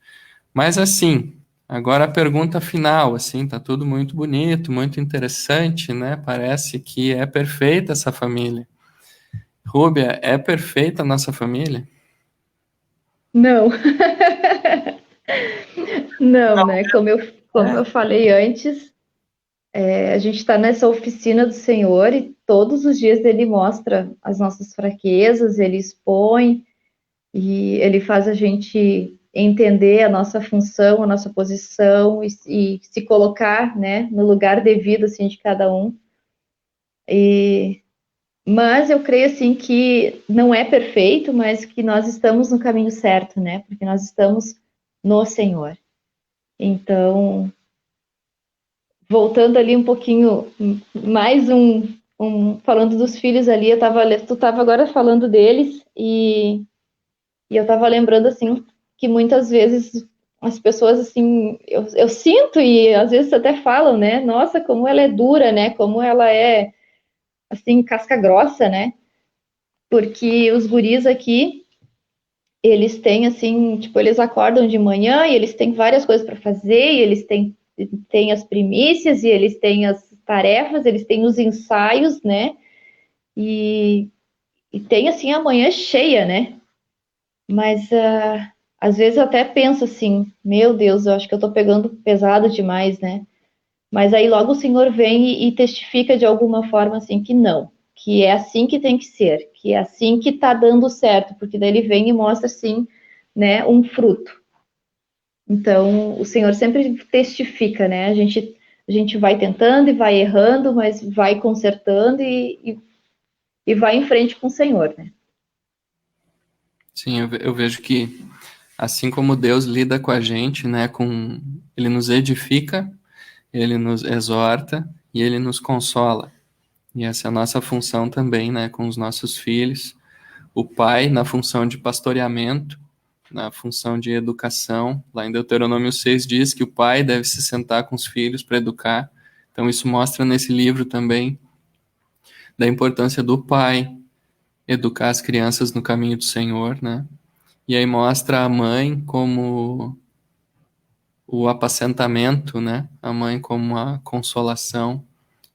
Mas assim, agora a pergunta final, assim, tá tudo muito bonito, muito interessante, né? Parece que é perfeita essa família. Rúbia, é perfeita a nossa família? Não, não, né? Como eu falei antes, a gente está nessa oficina do Senhor e todos os dias ele mostra as nossas fraquezas, ele expõe e ele faz a gente entender a nossa função, a nossa posição e se colocar, né, no lugar devido assim de cada um. Mas eu creio assim que não é perfeito, mas que nós estamos no caminho certo, né? Porque nós estamos no Senhor. Então, voltando ali um pouquinho, mais falando dos filhos ali, tu estava agora falando deles e eu estava lembrando assim que muitas vezes as pessoas assim, eu sinto e às vezes até falam, né? Nossa, como ela é dura, né? Como ela é assim casca grossa, né? Porque os guris aqui, eles têm assim, tipo, eles acordam de manhã e eles têm várias coisas para fazer, e eles têm as primícias, e eles têm as tarefas, eles têm os ensaios, né? E, e tem assim a manhã cheia, né? Mas às vezes eu até penso assim, meu Deus, eu acho que eu tô pegando pesado demais, né? Mas aí logo o Senhor vem e testifica de alguma forma assim que não. que é assim que tem que ser, que é assim que está dando certo, porque daí ele vem e mostra, assim, né, um fruto. Então, o Senhor sempre testifica, né? A gente vai tentando e vai errando, mas vai consertando e vai em frente com o Senhor, né? Sim, eu vejo que assim como Deus lida com a gente, né, ele nos edifica, ele nos exorta e ele nos consola. E essa é a nossa função também, né, com os nossos filhos. O pai na função de pastoreamento, na função de educação. Lá em Deuteronômio 6 diz que o pai deve se sentar com os filhos para educar. Então isso mostra nesse livro também da importância do pai educar as crianças no caminho do Senhor, né? E aí mostra a mãe como o apacentamento, né? A mãe como a consolação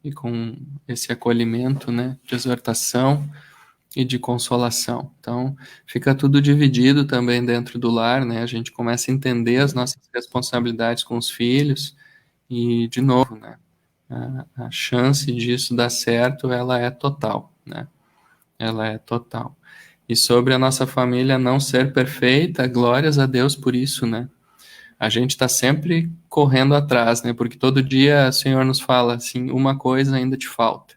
e com esse acolhimento, né? De exortação e de consolação. Então, fica tudo dividido também dentro do lar, né? A gente começa a entender as nossas responsabilidades com os filhos e, de novo, né? A chance disso dar certo, ela é total, né? Ela é total. E sobre a nossa família não ser perfeita, glórias a Deus por isso, né? A gente está sempre correndo atrás, né? Porque todo dia o Senhor nos fala assim, uma coisa ainda te falta.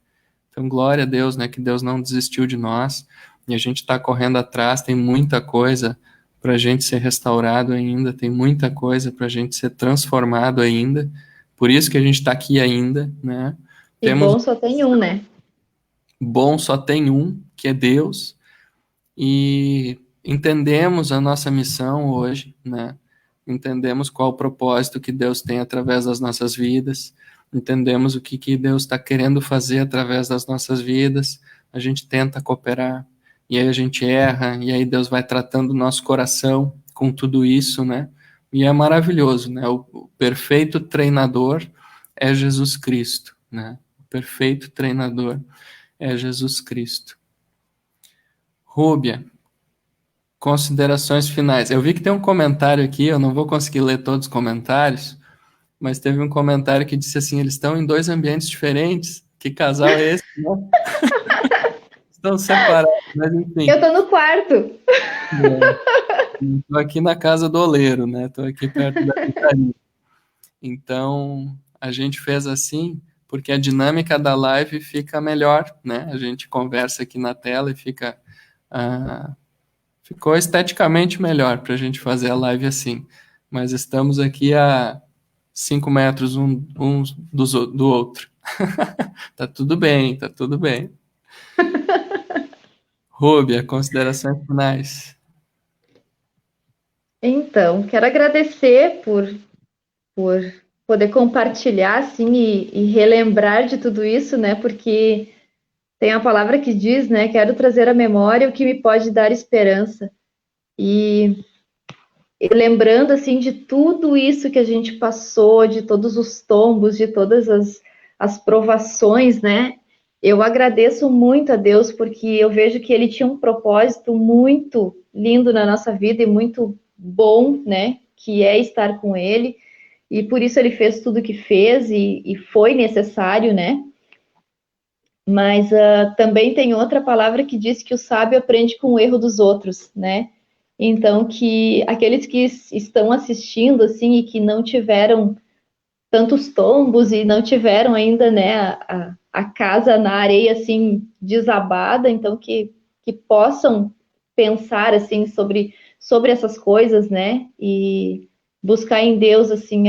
Então, glória a Deus, né? Que Deus não desistiu de nós e a gente está correndo atrás. Tem muita coisa para a gente ser restaurado ainda, tem muita coisa para a gente ser transformado ainda. Por isso que a gente está aqui ainda, né? E Temos bom só tem um, né? bom, só tem um, que é Deus, e entendemos a nossa missão hoje, né? Entendemos qual o propósito que Deus tem através das nossas vidas, entendemos o que Deus está querendo fazer através das nossas vidas, a gente tenta cooperar, e aí a gente erra, e aí Deus vai tratando o nosso coração com tudo isso, né? E é maravilhoso, né? O perfeito treinador é Jesus Cristo, né? O perfeito treinador é Jesus Cristo. Rúbia, considerações finais. Eu vi que tem um comentário aqui, eu não vou conseguir ler todos os comentários, mas teve um comentário que disse assim: eles estão em dois ambientes diferentes. Que casal é esse, né? Estão separados, mas Eu enfim. tô no quarto. Estou aqui na casa do oleiro, né? Estou aqui perto da pizzaria. Então, a gente fez assim porque a dinâmica da live fica melhor, né? A gente conversa aqui na tela e ficou esteticamente melhor para a gente fazer a live assim. Mas estamos aqui a 5 metros um do outro. Tá tudo bem, tá tudo bem. Rúbia, considerações finais. Então, quero agradecer por poder compartilhar, assim, e relembrar de tudo isso, né? Porque tem a palavra que diz, né? Quero trazer à memória o que me pode dar esperança. E lembrando, assim, de tudo isso que a gente passou, de todos os tombos, de todas as provações, né? Eu agradeço muito a Deus, porque eu vejo que Ele tinha um propósito muito lindo na nossa vida e muito bom, né? Que é estar com Ele. E por isso Ele fez tudo o que fez e foi necessário, né? Mas também tem outra palavra que diz que o sábio aprende com o erro dos outros, né? Então, que aqueles que estão assistindo, assim, e que não tiveram tantos tombos e não tiveram ainda, né, a casa na areia, assim, desabada, então que possam pensar, assim, sobre essas coisas, né, e buscar em Deus, assim,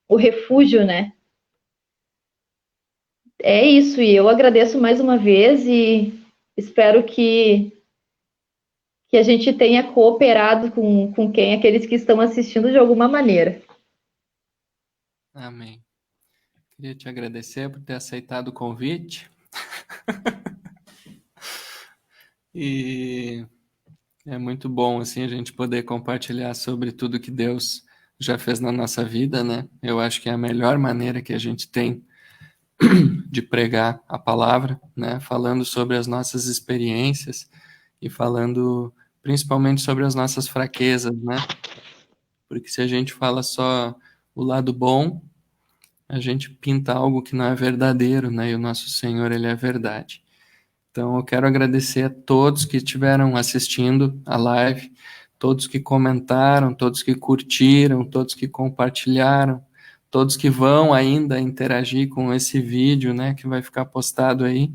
o refúgio, né. É isso, e eu agradeço mais uma vez e espero que a gente tenha cooperado com quem, aqueles que estão assistindo de alguma maneira. Amém. Queria te agradecer por ter aceitado o convite. E é muito bom assim a gente poder compartilhar sobre tudo que Deus já fez na nossa vida, né? Eu acho que é a melhor maneira que a gente tem de pregar a palavra, né? Falando sobre as nossas experiências e falando principalmente sobre as nossas fraquezas, né? Porque se a gente fala só o lado bom, a gente pinta algo que não é verdadeiro, né? E o nosso Senhor, ele é verdade. Então, eu quero agradecer a todos que estiveram assistindo a live, todos que comentaram, todos que curtiram, todos que compartilharam, todos que vão ainda interagir com esse vídeo, né, que vai ficar postado aí.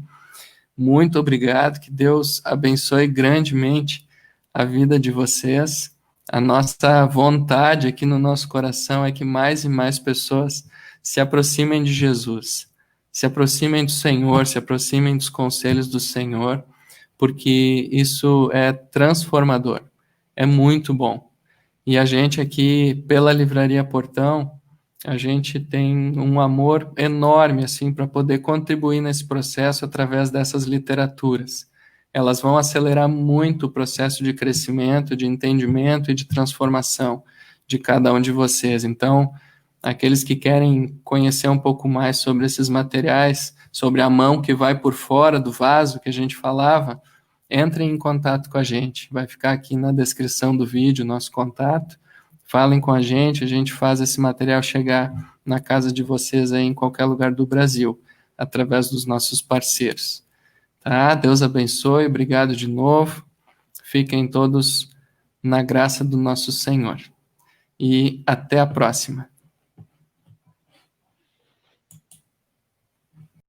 Muito obrigado, que Deus abençoe grandemente a vida de vocês. A nossa vontade aqui no nosso coração é que mais e mais pessoas se aproximem de Jesus, se aproximem do Senhor, se aproximem dos conselhos do Senhor, porque isso é transformador, é muito bom. E a gente aqui, pela Livraria Portão, a gente tem um amor enorme assim para poder contribuir nesse processo através dessas literaturas. Elas vão acelerar muito o processo de crescimento, de entendimento e de transformação de cada um de vocês. Então, aqueles que querem conhecer um pouco mais sobre esses materiais, sobre a mão que vai por fora do vaso que a gente falava, entrem em contato com a gente. Vai ficar aqui na descrição do vídeo nosso contato. Falem com a gente faz esse material chegar na casa de vocês aí em qualquer lugar do Brasil, através dos nossos parceiros. Tá? Deus abençoe, obrigado de novo. Fiquem todos na graça do nosso Senhor. E até a próxima.